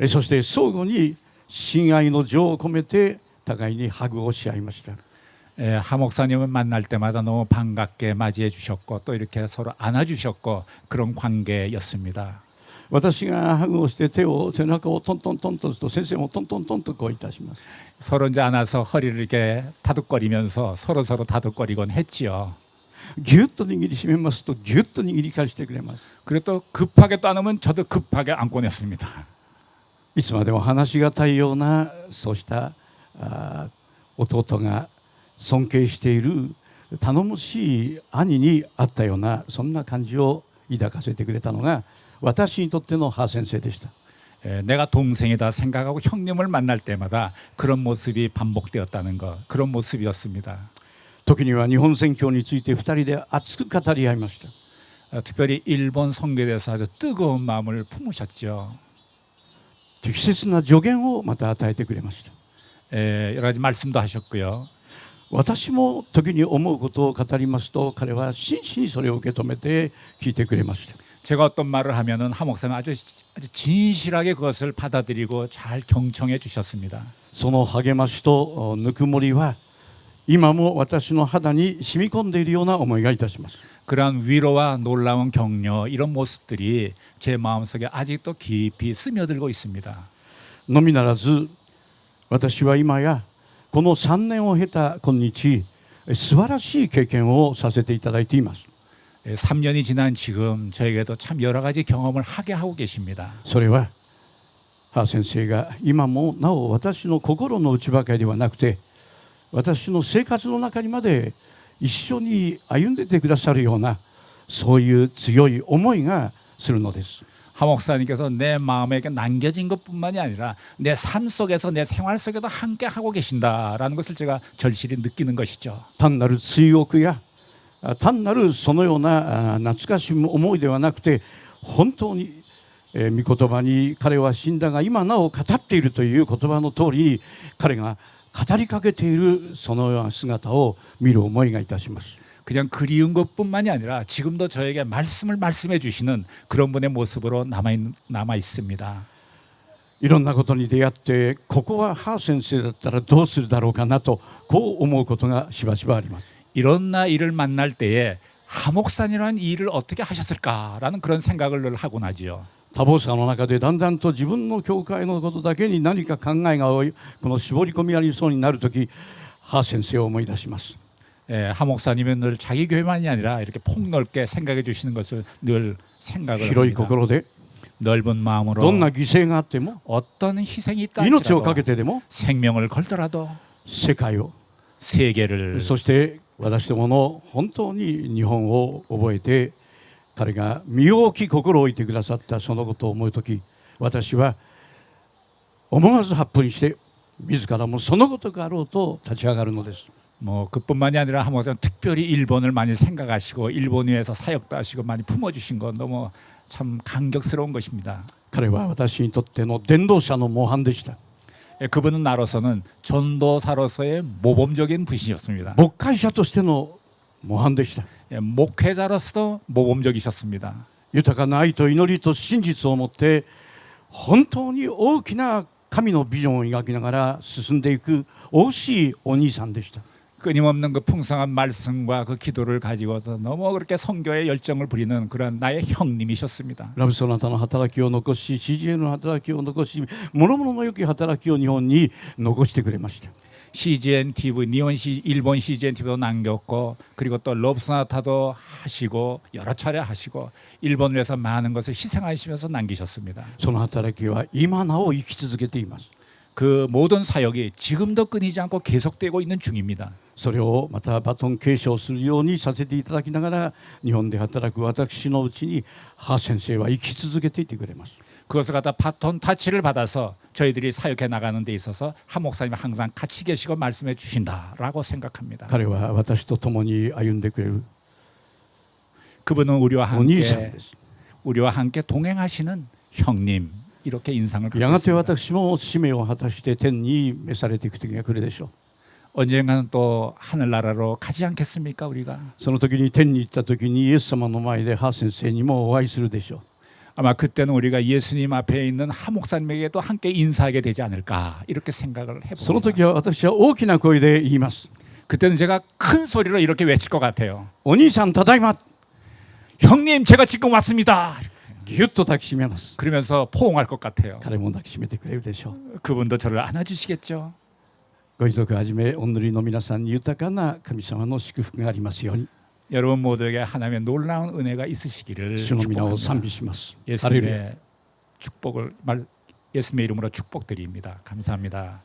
そして相互に親愛の情を込めて互いにハグをし合いました。 하 목사님을 만날 때마다 너무 반갑게 맞이해 주셨고 또 이렇게 서로 안아주셨고 그런 관계였습니다. 私がハグをして背中をトントントンとすると先生もトントントンとこういたします。 서로 이제 안아서 허리를 이렇게 다독거리면서 서로 다독거리곤 했지요. ぎゅっと握りしめますとぎゅっと握り返してくれます。 그리고 또 급하게 또 안으면 저도 급하게 안곤 했습니다. いつまでも話しがたいようなそうした弟が尊敬している頼もしい兄にあったようなそんな感じを抱かせてくれたのが私にとってのハ先生でした。 내가 동생이다 생각하고 형님을 만날 때마다 그런 모습이 반복되었다는 것, 그런 모습이었습니다. 時には日本宣教について2人で熱く語り合いました。 특별히 일본 선교에 대해서 아주 뜨거운 마음을 품으셨죠. 適切な助言をまた与えてくれました。 여러 가지 말씀도 하셨고요. 私も時に思うことを語りますと彼は真摯にそれを受け止めて聞いてくれました。 제가 어떤 말을 하면은 하 목사님 아주 진실하게 그것을 받아들이고 잘 경청해 주셨습니다. その励ましとぬくもりは今も私の肌に染み込んでいるような思いがいたします。 그러한 위로와 놀라운 격려 이런 모습들이 제 마음속에 아직도 깊이 스며들고 있습니다. のみならず私は今やこの3年を経た今日素晴らしい経験をさせていただいています。 3년이 지난 지금 저에게도 참 여러 가지 경험을 하게 하고 계십니다. それはハ先生が今もなお私の心の内ばかりではなくて私の生活の中にまで一緒に歩んでてくださるようなそういう強い思いがするのです。 하 목사님께서 내 마음에 남겨진 것뿐만이 아니라 내 삶 속에서 내 생활 속에도 함께 하고 계신다라는 것을 제가 절실히 느끼는 것이죠. 単なる追憶や単なるそのような懐かしむ思いではなくて本当に御言葉に彼は死んだが今なお語っているという言葉の通りに彼が語りかけているそのような姿を見る思いがいたします。 그냥 그리운 것뿐만이 아니라 지금도 저에게 말씀을 말씀해 주시는 그런 분의 모습으로 남아 있습니다. いろんなことに出会ってここはハー先生だったらどうするだろうかなとこう思うことがしばしばあります。 이런 일을 만날 때에 하 목사님이라는 일을 어떻게 하셨을까라는 그런 생각을 늘 하고 나지요. 多忙さの中でだんだんと自分の教会のことだけに何か考えが多いこの絞り込みありそうになるとき、ハー先生を思い出します。 예, 하 목사님은 늘 자기 교회만이 아니라 이렇게 폭넓게 생각해 주시는 것을 늘 생각을 합니다. 넓은 마음으로 どんな犠牲があっても 어떤 희생이 있다 命をか 할지라도 けてでも 생명을 걸더라도 世界を 세계를 そして私どもの本当に日本を覚えて彼が身を置き心を置いてくださったそのことを思うとき、私は思わず発奮して自らもそのことがあろうと立ち上がるのです。 뭐 그뿐만이 아니라 하 목사님 특별히 일본을 많이 생각하시고 일본 위에서 사역도 하시고 많이 품어주신 건 너무 참 감격스러운 것입니다. 彼は私にとっての伝道者の模範でした。 그분은 나로서는 전도사로서의 모범적인 분이셨습니다. 牧会者としての模範でした。 목회자로서도 모범적이셨습니다. 豊かな愛と祈りと真実を持って本当に大きな神のビジョンを描きながら進んでいく惜しいお兄さんでした。 끊임없는 그 풍성한 말씀과 그 기도를 가지고서 너무 그렇게 선교에 열정을 부리는 그런 나의 형님이셨습니다. ラブソナタの働きを残し CGN の働きを残し諸々の良き働きを日本に残してくれました。 CGN TV, 일본 CGN TV도 남겼고 그리고 또 러브소나타도 하시고 여러 차례 하시고 일본을 위해서 많은 것을 희생하시면서 남기셨습니다. その働きは今なお生き続けています。 그 모든 사역이 지금도 끊이지 않고 계속되고 있는 중입니다. それをまたバトン継承するようにさせていただきながら日本で働く私のうちにハ先生は生き続けていてくれます。 그것을 갖다 바톤 타치를 받아서 저희들이 사역해 나가는 데 있어서 하 목사님이 항상 같이 계시고 말씀해 주신다라고 생각합니다. 彼は私と共に歩んでくれる 그분은 우리와 お兄 함께 さんです。 우리와 함께 동행하시는 형님 이렇게 인상을 갖고 やがて 있습니다. 私も使命を果たして天に召されていく時が来るでしょう。 언젠가는 또 하늘나라로 가지 않겠습니까 우리가? その時に天に行った時にイエス様の前でハ先生にもお会いするでしょう。 아마 그때는 우리가 예수님 앞에 있는 하 목사님에게도 함께 인사하게 되지 않을까 이렇게 생각을 その 해봅니다. 時は私は大きな声で言います。 그때는 제가 큰 소리로 이렇게 외칠 것 같아요. お兄さんただいま。 형님 제가 지금 왔습니다. ぎゅっと抱きしめます。 그러면서 포옹할 것 같아요. 彼も抱きしめてくれるでしょう。 그분도 저를 안아주시겠죠. ご遺族はじめお祈りの皆さんに豊かな神様の祝福がありますように。 여러분 모두에게 하나님의 놀라운 은혜가 있으시기를 主の皆を 축복합니다. 賛美します。ハレルヤ。 예수님의 축복을 예수님의 이름으로 축복드립니다. 감사합니다.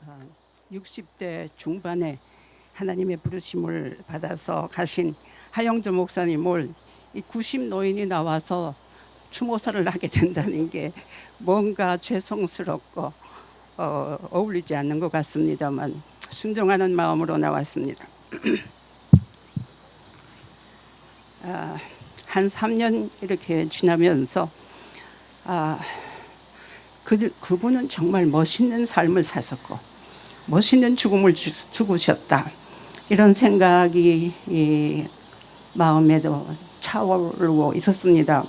아, 60대 중반에 하나님의 부르심을 받아서 가신 하영조 목사님을 이 90 노인이 나와서 추모사를 하게 된다는 게 뭔가 죄송스럽고 어울리지 않는 것 같습니다만 순종하는 마음으로 나왔습니다. 한 3년 이렇게 지나면서 그분은 정말 멋있는 삶을 사셨고 멋있는 죽음을 죽으셨다. 이런 생각이 이 마음에도 차오르고 있었습니다.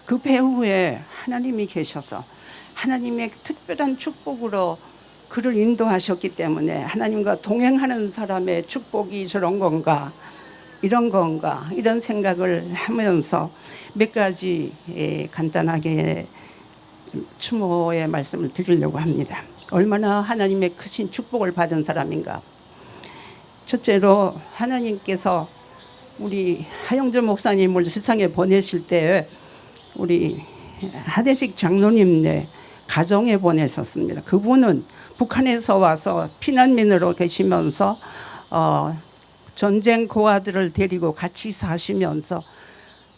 그 배후에 하나님이 계셔서 하나님의 특별한 축복으로 그를 인도하셨기 때문에 하나님과 동행하는 사람의 축복이 저런 건가 이런 건가 이런 생각을 하면서 몇 가지 간단하게 추모의 말씀을 드리려고 합니다. 얼마나 하나님의 크신 축복을 받은 사람인가. 첫째로 하나님께서 우리 하영조 목사님을 세상에 보내실 때 우리 하대식 장로님네 가정에 보내셨습니다. 그분은 북한에서 와서 피난민으로 계시면서 전쟁 고아들을 데리고 같이 사시면서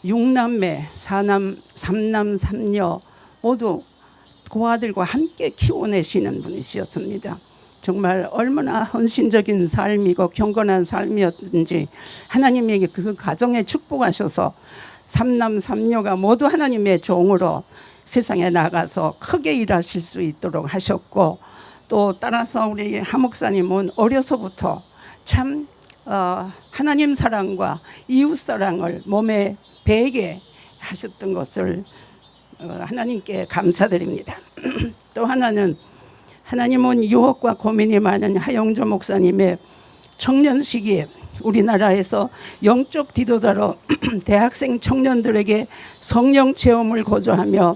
6남매, 4남, 3남, 3녀 모두 고아들과 함께 키워내시는 분이셨습니다. 정말 얼마나 헌신적인 삶이고 경건한 삶이었는지 하나님에게 그 가정에 축복하셔서 3남 3녀가 모두 하나님의 종으로 세상에 나가서 크게 일하실 수 있도록 하셨고, 또 따라서 우리 하 목사님은 어려서부터 참 하나님 사랑과 이웃 사랑을 몸에 배게 하셨던 것을 하나님께 감사드립니다. 또 하나는 하나님은 유혹과 고민이 많은 하영조 목사님의 청년 시기에 우리나라에서 영적 지도자로 대학생 청년들에게 성령 체험을 고조하며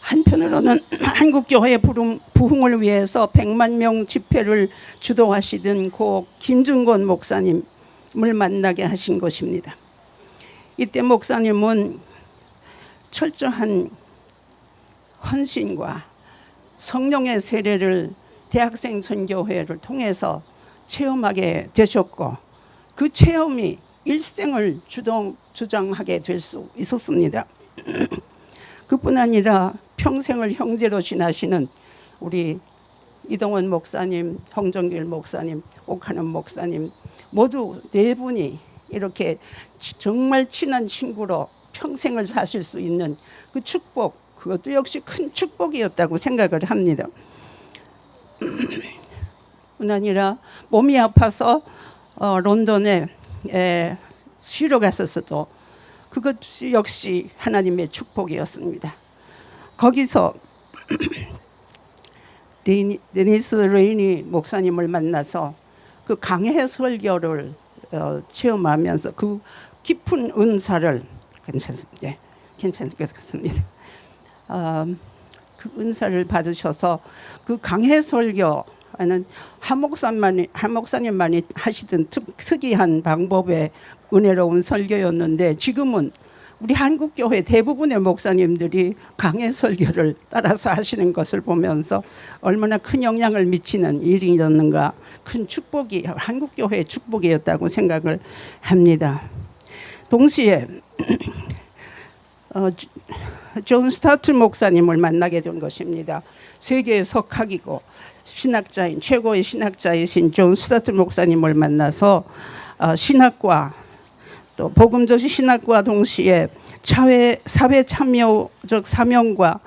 한편으로는 한국교회 부흥을 위해서 100만 명 집회를 주도하시던 고 김준권 목사님을 만나게 하신 것입니다. 이때 목사님은 철저한 헌신과 성령의 세례를 대학생 선교회를 통해서 체험하게 되셨고, 그 체험이 일생을 주장하게 될 수 있었습니다. 그뿐 아니라 평생을 형제로 지나시는 우리 이동원 목사님, 홍정길 목사님, 옥하는 목사님 모두 네 분이 이렇게 정말 친한 친구로 평생을 사실 수 있는 그 축복, 그것도 역시 큰 축복이었다고 생각을 합니다. 뿐 아니라 몸이 아파서 런던에 쉬러 갔었어도 그것 역시 하나님의 축복이었습니다. 거기서 데니스 레이니 목사님을 만나서 그 강해 설교를 체험하면서 그 깊은 은사를 괜찮겠습니다. 그 은사를 받으셔서 그 강해 설교는 한 목사님만이 하시던 특이한 방법의 은혜로운 설교였는데, 지금은 우리 한국교회 대부분의 목사님들이 강해 설교를 따라서 하시는 것을 보면서 얼마나 큰 영향을 미치는 일이었는가, 큰 축복이 한국교회의 축복이었다고 생각을 합니다. 동시에 존 스타트 목사님을 만나게 된 것입니다. 세계의 석학이고 신학자인 최고의 신학자이신 존 스타트 목사님을 만나서 신학과 또 복음적 신학과 동시에 사회 참여적 사명과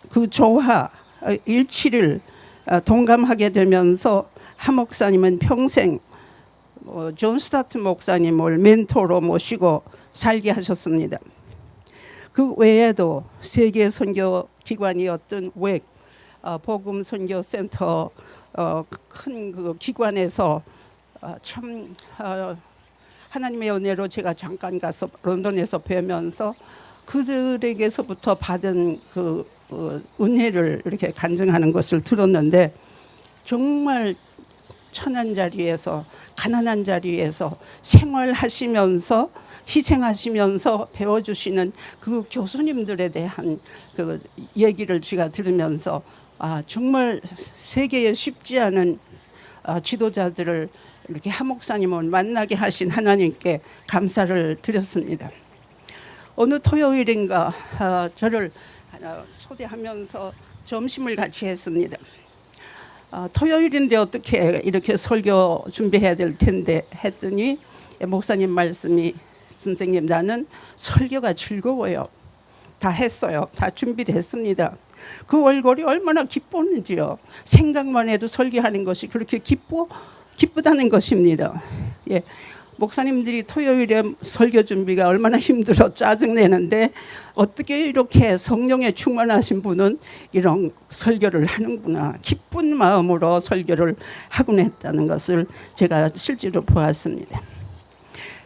그 조화 일치를 동감하게 되면서 하 목사님은 평생 존 스타트 목사님을 멘토로 모시고 살게 하셨습니다. 그 외에도 세계 선교 기관이었던 웩 복음 선교 센터 큰 그 기관에서 참 하나님의 은혜로 제가 잠깐 가서 런던에서 뵈면서 그들에게서부터 받은 그 은혜를 이렇게 간증하는 것을 들었는데, 정말 천한 자리에서 가난한 자리에서 생활하시면서 희생하시면서 배워주시는 그 교수님들에 대한 그 얘기를 제가 들으면서 정말 세계에 쉽지 않은 지도자들을 이렇게 하 목사님을 만나게 하신 하나님께 감사를 드렸습니다. 어느 토요일인가 저를 초대하면서 점심을 같이 했습니다. 토요일인데 어떻게 이렇게 설교 준비해야 될 텐데 했더니 목사님 말씀이, 선생님 나는 설교가 즐거워요. 다 했어요. 다 준비됐습니다. 그 얼굴이 얼마나 기뻤는지요. 생각만 해도 설교하는 것이 그렇게 기쁘다는 것입니다. 예, 목사님들이 토요일에 설교 준비가 얼마나 힘들어 짜증내는데 어떻게 이렇게 성령에 충만하신 분은 이런 설교를 하는구나, 기쁜 마음으로 설교를 하곤 했다는 것을 제가 실제로 보았습니다.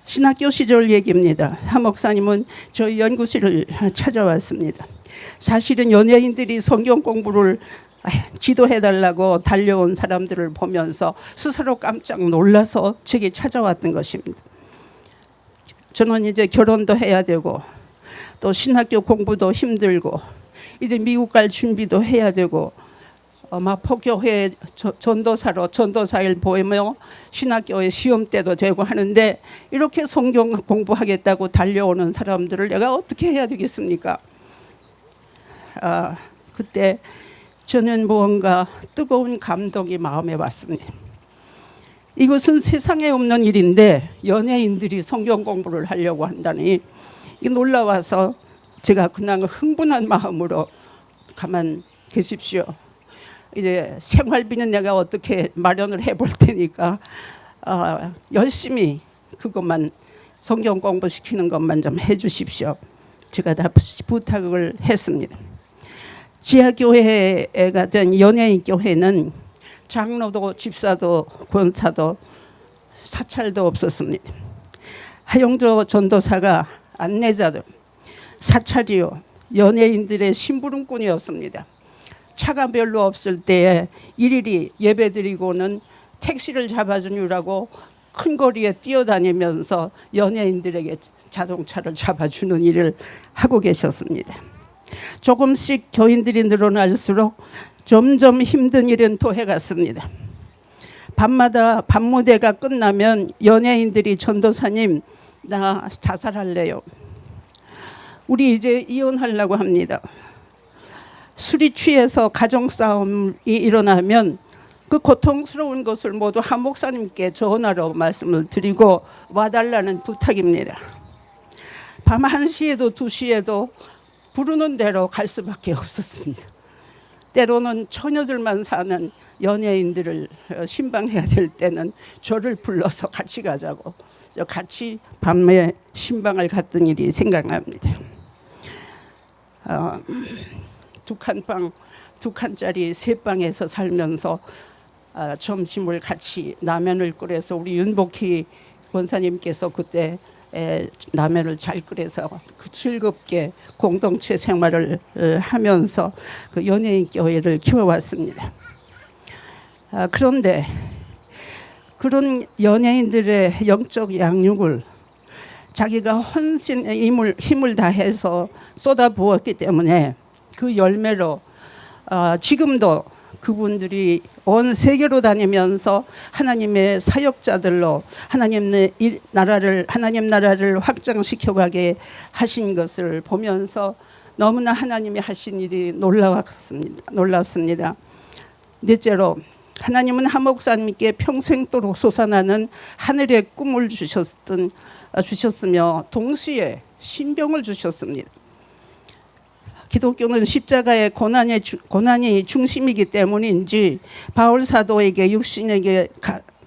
신학교 시절 얘기입니다. 하 목사님은 저희 연구실을 찾아왔습니다. 사실은 연예인들이 성경 공부를 기도해달라고 달려온 사람들을 보면서 스스로 깜짝 놀라서 제게 찾아왔던 것입니다. 저는 이제 결혼도 해야 되고 또 신학교 공부도 힘들고 이제 미국 갈 준비도 해야 되고 마포교회 전도사로 전도사일 보이며 신학교에 시험 때도 되고 하는데 이렇게 성경 공부하겠다고 달려오는 사람들을 내가 어떻게 해야 되겠습니까? 그때 저는 무언가 뜨거운 감동이 마음에 왔습니다. 이것은 세상에 없는 일인데 연예인들이 성경 공부를 하려고 한다니 이게 놀라워서 제가 그냥 흥분한 마음으로 가만 계십시오. 이제 생활비는 내가 어떻게 마련을 해볼 테니까 열심히 그것만 성경 공부시키는 것만 좀 해주십시오. 제가 다 부탁을 했습니다. 지하교회가 된 연예인 교회는 장로도 집사도 권사도 사찰도 없었습니다. 하용조 전도사가 안내자들 사찰이요 연예인들의 심부름꾼이었습니다. 차가 별로 없을 때에 일일이 예배드리고는 택시를 잡아주느라고 큰 거리에 뛰어다니면서 연예인들에게 자동차를 잡아주는 일을 하고 계셨습니다. 조금씩 교인들이 늘어날수록 점점 힘든 일은 더해갔습니다. 밤마다 밤무대가 끝나면 연예인들이 전도사님 나 자살할래요. 우리 이제 이혼하려고 합니다. 술이 취해서 가정싸움이 일어나면 그 고통스러운 것을 모두 한 목사님께 전화로 말씀을 드리고 와달라는 부탁입니다. 밤 1시에도 2시에도 부르는 대로 갈 수밖에 없었습니다. 때로는 처녀들만 사는 연예인들을 신방해야 될 때는 저를 불러서 같이 가자고 같이 밤에 신방을 갔던 일이 생각납니다. 두 칸짜리 세 방에서 살면서 점심을 같이 라면을 끓여서 우리 윤복희 권사님께서 그때 라면을 잘 끓여서 그 즐겁게 공동체 생활을 하면서 그 연예인 교회를 키워왔습니다. 그런데 그런 연예인들의 영적 양육을 자기가 헌신 힘을 다해서 쏟아부었기 때문에 그 열매로 지금도 그분들이 온 세계로 다니면서 하나님의 사역자들로 하나님 나라를 확장시켜가게 하신 것을 보면서 너무나 하나님이 하신 일이 놀랍습니다. 넷째로 하나님은 하 목사님께 평생도록 솟아나는 하늘의 꿈을 주셨으며 동시에 신병을 주셨습니다. 기독교는 십자가의 고난이 중심이기 때문인지 바울 사도에게 육신에게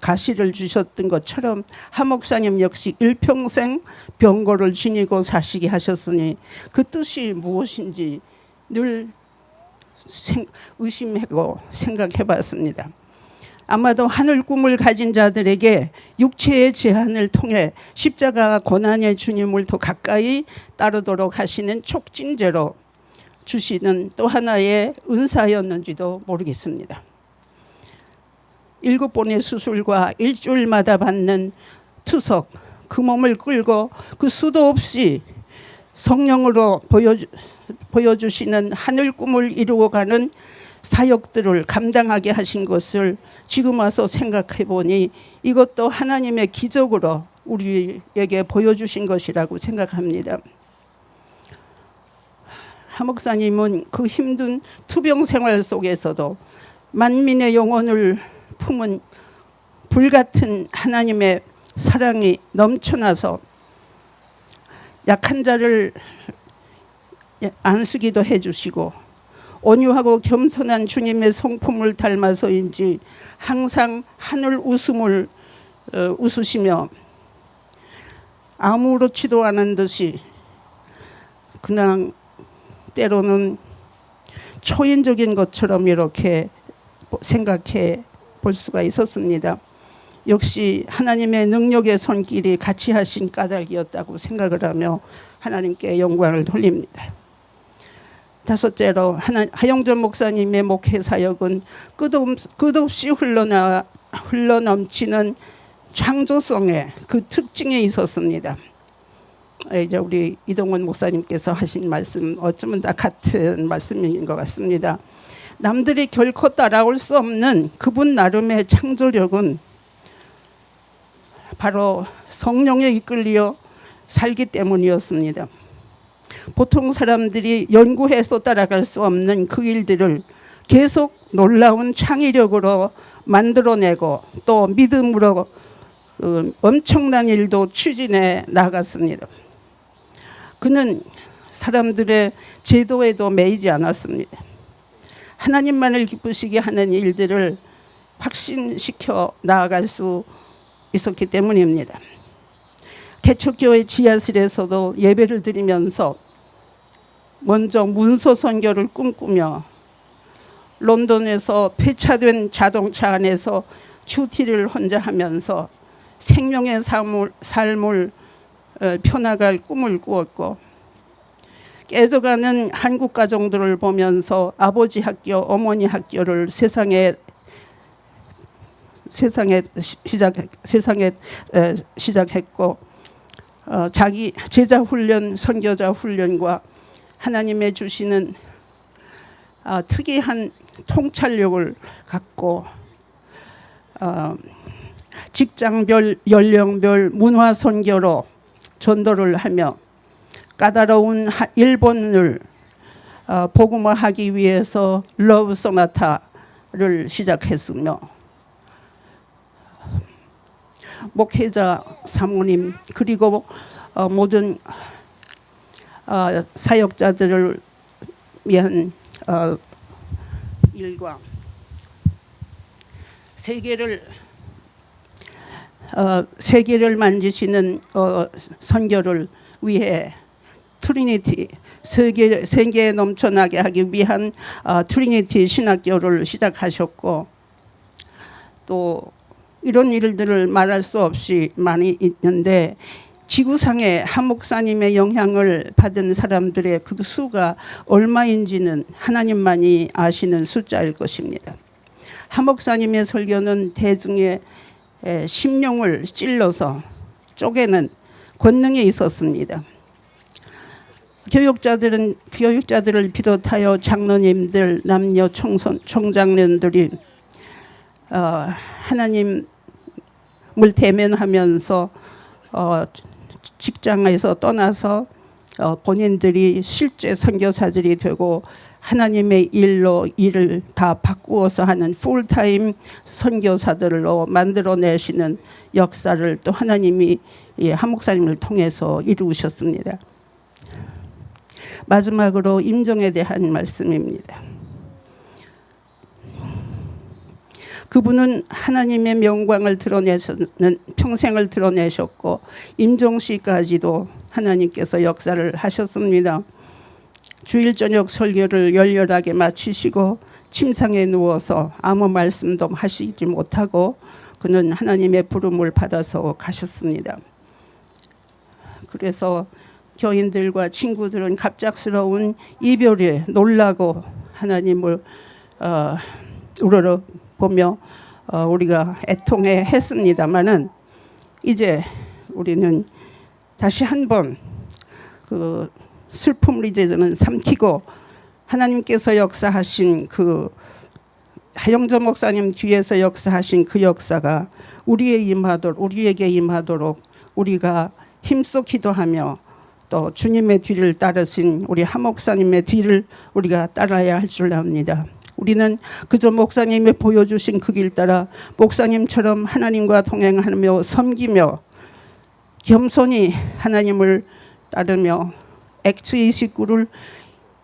가시를 주셨던 것처럼 하 목사님 역시 일평생 병고를 지니고 사시게 하셨으니 그 뜻이 무엇인지 늘 의심하고 생각해 봤습니다. 아마도 하늘 꿈을 가진 자들에게 육체의 제한을 통해 십자가 고난의 주님을 더 가까이 따르도록 하시는 촉진제로 주시는 또 하나의 은사였는지도 모르겠습니다. 7번의 수술과 일주일마다 받는 투석, 그 몸을 끌고 그 수도 없이 성령으로 보여주시는 하늘 꿈을 이루어가는 사역들을 감당하게 하신 것을 지금 와서 생각해 보니 이것도 하나님의 기적으로 우리에게 보여주신 것이라고 생각합니다. 하 목사님은 그 힘든 투병 생활 속에서도 만민의 영혼을 품은 불같은 하나님의 사랑이 넘쳐나서 약한 자를 안수기도 해주시고 온유하고 겸손한 주님의 성품을 닮아서인지 항상 하늘 웃음을 웃으시며 아무렇지도 않은 듯이 그냥 때로는 초인적인 것처럼 이렇게 생각해 볼 수가 있었습니다. 역시 하나님의 능력의 손길이 같이 하신 까닭이었다고 생각을 하며 하나님께 영광을 돌립니다. 다섯째로 하영전 목사님의 목회 사역은 끝없이 흘러넘치는 창조성의 그 특징에 있었습니다. 이제 우리 이동원 목사님께서 하신 말씀 어쩌면 다 같은 말씀인 것 같습니다. 남들이 결코 따라올 수 없는 그분 나름의 창조력은 바로 성령에 이끌려 살기 때문이었습니다. 보통 사람들이 연구해서 따라갈 수 없는 그 일들을 계속 놀라운 창의력으로 만들어내고 또 믿음으로 엄청난 일도 추진해 나갔습니다. 그는 사람들의 제도에도 매이지 않았습니다. 하나님만을 기쁘시게 하는 일들을 확신시켜 나아갈 수 있었기 때문입니다. 개척교회 지하실에서도 예배를 드리면서 먼저 문서 선교를 꿈꾸며 런던에서 폐차된 자동차 안에서 큐티를 혼자 하면서 생명의 삶을 펴나갈 꿈을 꾸었고, 깨져가는 한국 가정들을 보면서 아버지 학교, 어머니 학교를 세상에 시작했고, 자기 제자 훈련, 선교자 훈련과 하나님의 주시는 특이한 통찰력을 갖고 직장별, 연령별 문화 선교로 전도를 하며 까다로운 일본을 복음화하기 위해서 러브 소나타를 시작했으며, 목회자 사모님 그리고 모든 사역자들을 위한 일과 세계를 만지시는 선교를 위해 트리니티, 세계에 넘쳐나게 하기 위한 트리니티 신학교를 시작하셨고, 또 이런 일들을 말할 수 없이 많이 있는데 지구상에 한 목사님의 영향을 받은 사람들의 그 수가 얼마인지는 하나님만이 아시는 숫자일 것입니다. 한 목사님의 설교는 대중의 심령을 찔러서 쪼개는 권능이 있었습니다. 교육자들을 비롯하여 장로님들, 남녀 총장년들이 하나님을 대면하면서 직장에서 떠나서 본인들이 실제 선교사들이 되고 하나님의 일을 다 바꾸어서 하는 풀타임 선교사들로 만들어내시는 역사를 또 하나님이 한 목사님을 통해서 이루셨습니다. 마지막으로 임종에 대한 말씀입니다. 그분은 하나님의 명광을 드러내서는 평생을 드러내셨고, 임종 씨까지도 하나님께서 역사를 하셨습니다. 주일 저녁 설교를 열렬하게 마치시고 침상에 누워서 아무 말씀도 하시지 못하고 그는 하나님의 부름을 받아서 가셨습니다. 그래서 교인들과 친구들은 갑작스러운 이별에 놀라고 하나님을 우러러 보며 우리가 애통해 했습니다마는, 이제 우리는 다시 한번 그 슬픔을 이제는 삼키고 하나님께서 역사하신 그 하영전 목사님 뒤에서 역사하신 그 역사가 우리에게 임하도록 우리가 힘써 기도하며 또 주님의 뒤를 따르신 우리 한 목사님의 뒤를 우리가 따라야 할 줄 압니다. 우리는 그저 목사님이 보여주신 그 길 따라 목사님처럼 하나님과 동행하며 섬기며 겸손히 하나님을 따르며 액트 29를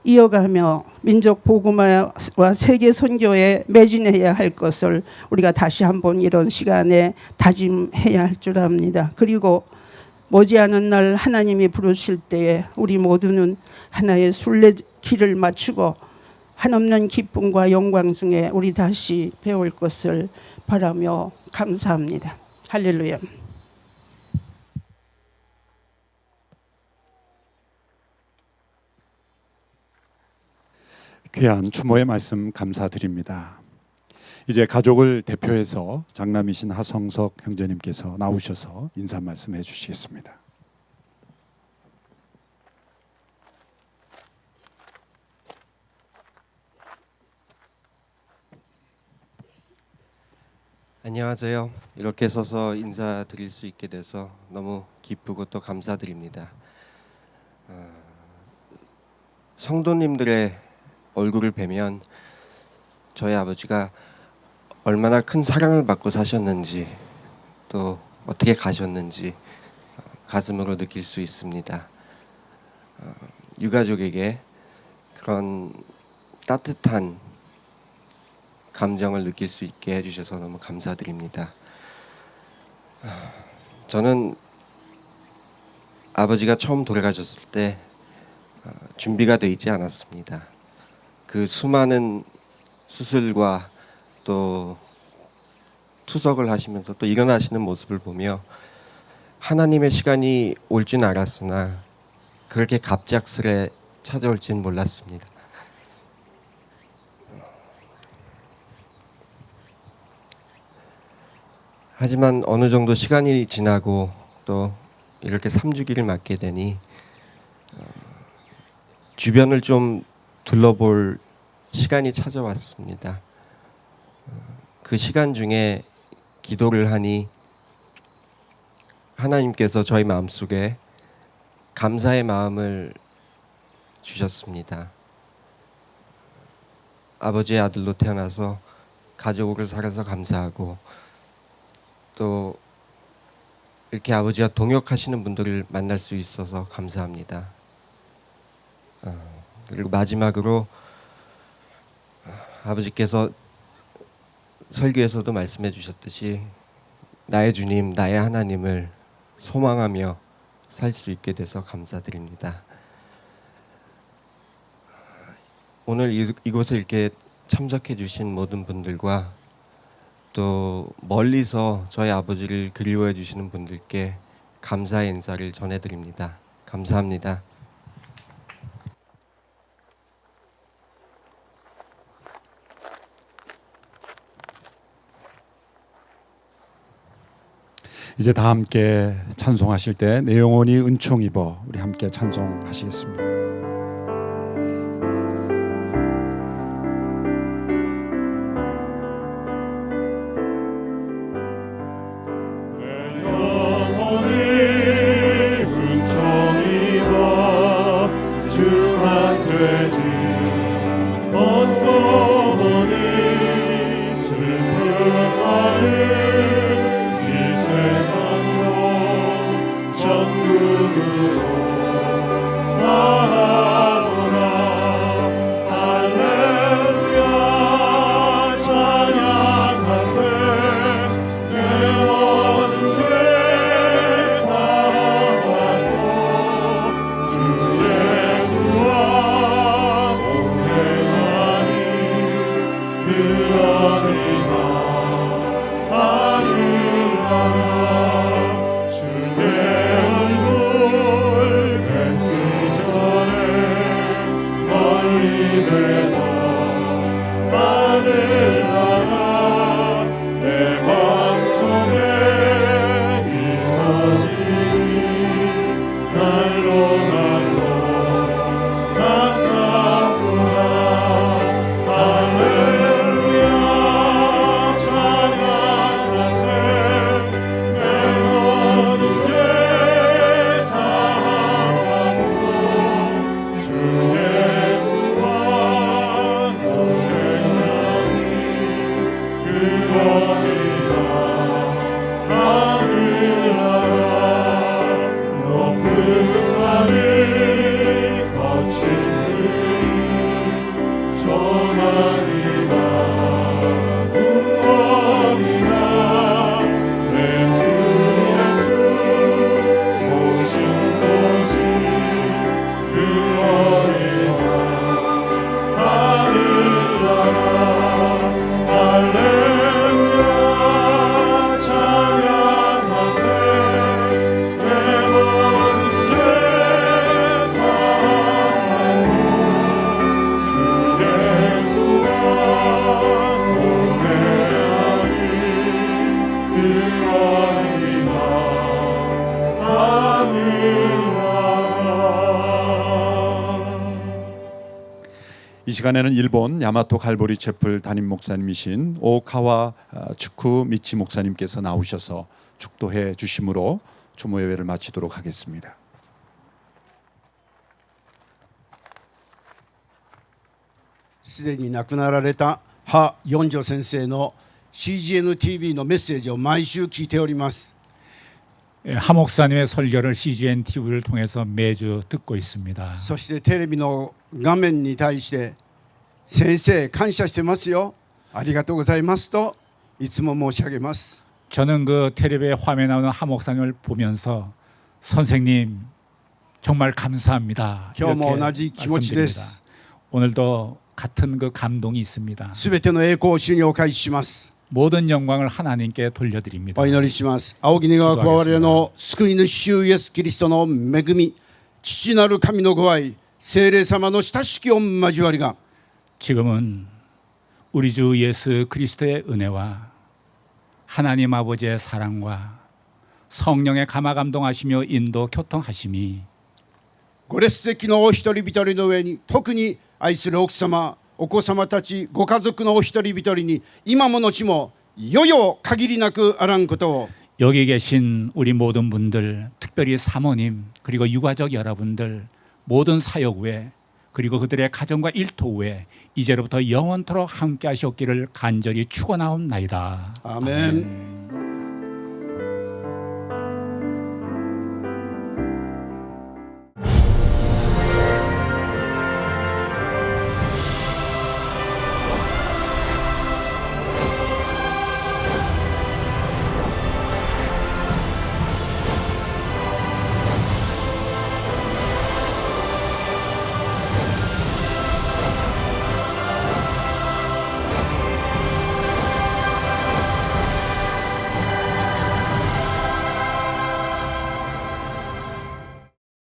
이어가며 민족 복음화와 세계 선교에 매진해야 할 것을 우리가 다시 한번 이런 시간에 다짐해야 할 줄 압니다. 그리고 머지않은 날 하나님이 부르실 때에 우리 모두는 하나의 순례길을 맞추고 한없는 기쁨과 영광 중에 우리 다시 배울 것을 바라며 감사합니다. 할렐루야. 귀한 추모의 말씀 감사드립니다. 이제 가족을 대표해서 장남이신 하성석 형제님께서 나오셔서 인사 말씀해 주시겠습니다. 안녕하세요. 이렇게 서서 인사드릴 수 있게 돼서 너무 기쁘고 또 감사드립니다. 성도님들의 얼굴을 뵈면 저희 아버지가 얼마나 큰 사랑을 받고 사셨는지 또 어떻게 가셨는지 가슴으로 느낄 수 있습니다. 유가족에게 그런 따뜻한 감정을 느낄 수 있게 해주셔서 너무 감사드립니다. 저는 아버지가 처음 돌아가셨을 때 준비가 되어 있지 않았습니다. 그 수많은 수술과 또 투석을 하시면서 또 일어나시는 모습을 보며 하나님의 시간이 올 줄 알았으나 그렇게 갑작스레 찾아올 줄 몰랐습니다. 하지만 어느 정도 시간이 지나고 또 이렇게 3주기를 맞게 되니 주변을 좀 둘러볼 시간이 찾아왔습니다. 그 시간 중에 기도를 하니 하나님께서 저희 마음속에 감사의 마음을 주셨습니다. 아버지의 아들로 태어나서 가족으로 살아서 감사하고 또 이렇게 아버지와 동역하시는 분들을 만날 수 있어서 감사합니다. 그리고 마지막으로 아버지께서 설교에서도 말씀해 주셨듯이 나의 주님, 나의 하나님을 소망하며 살 수 있게 돼서 감사드립니다. 오늘 이곳에 이렇게 참석해 주신 모든 분들과 또 멀리서 저희 아버지를 그리워해 주시는 분들께 감사의 인사를 전해드립니다. 감사합니다. 이제 다 함께 찬송하실 때 내 영혼이 은총 입어 우리 함께 찬송하시겠습니다. 찬양 이 시간에는 일본 야마토 갈보리 채플 담임 목사님이신 오카와 축구 미치 목사님께서 나오셔서 축도해 주심으로 추모 예배를 마치도록 하겠습니다. すでに亡くなられたハ・ヨンジョ先生の CGN-TV のメッセージを毎週聞いております。 하 목사님의 설교를 CGN TV를 통해서 매주 듣고 있습니다. そしてテレビの画面に対して先生感謝してますよ、ありがとうございますといつも申し上げます。 저는 그 텔레비에 화면에 나오는 하 목사님을 보면서 선생님 정말 감사합니다. 今日も 이렇게 同じ気持ちです。 말씀드립니다. 오늘도 같은 그 감동이 있습니다. すべての栄光を主にお返しします。 모든 영광을 하나님께 돌려드립니다. お祈りします。青木川我々の救い主主イエスキリストの恵み、父なる神のご愛、聖霊様の親しき御交わりが 지금은 우리 주 예수 그리스도의 은혜와 하나님 아버지의 사랑과 성령의 감화 감동하시며 인도 교통하심이 ご列席のお一人一人の上に、特に愛する奥様、お子様たち、ご家族のお一人一人に、今も後もよよ限りなくあらんことを。 여기 계신 우리 모든 분들, 특별히 사모님 그리고 유가족 여러분들 모든 사역 외 그리고 그들의 가정과 일터 외 이제로부터 영원토록 함께 하시옵기를 간절히 축원하옵나이다. 아멘.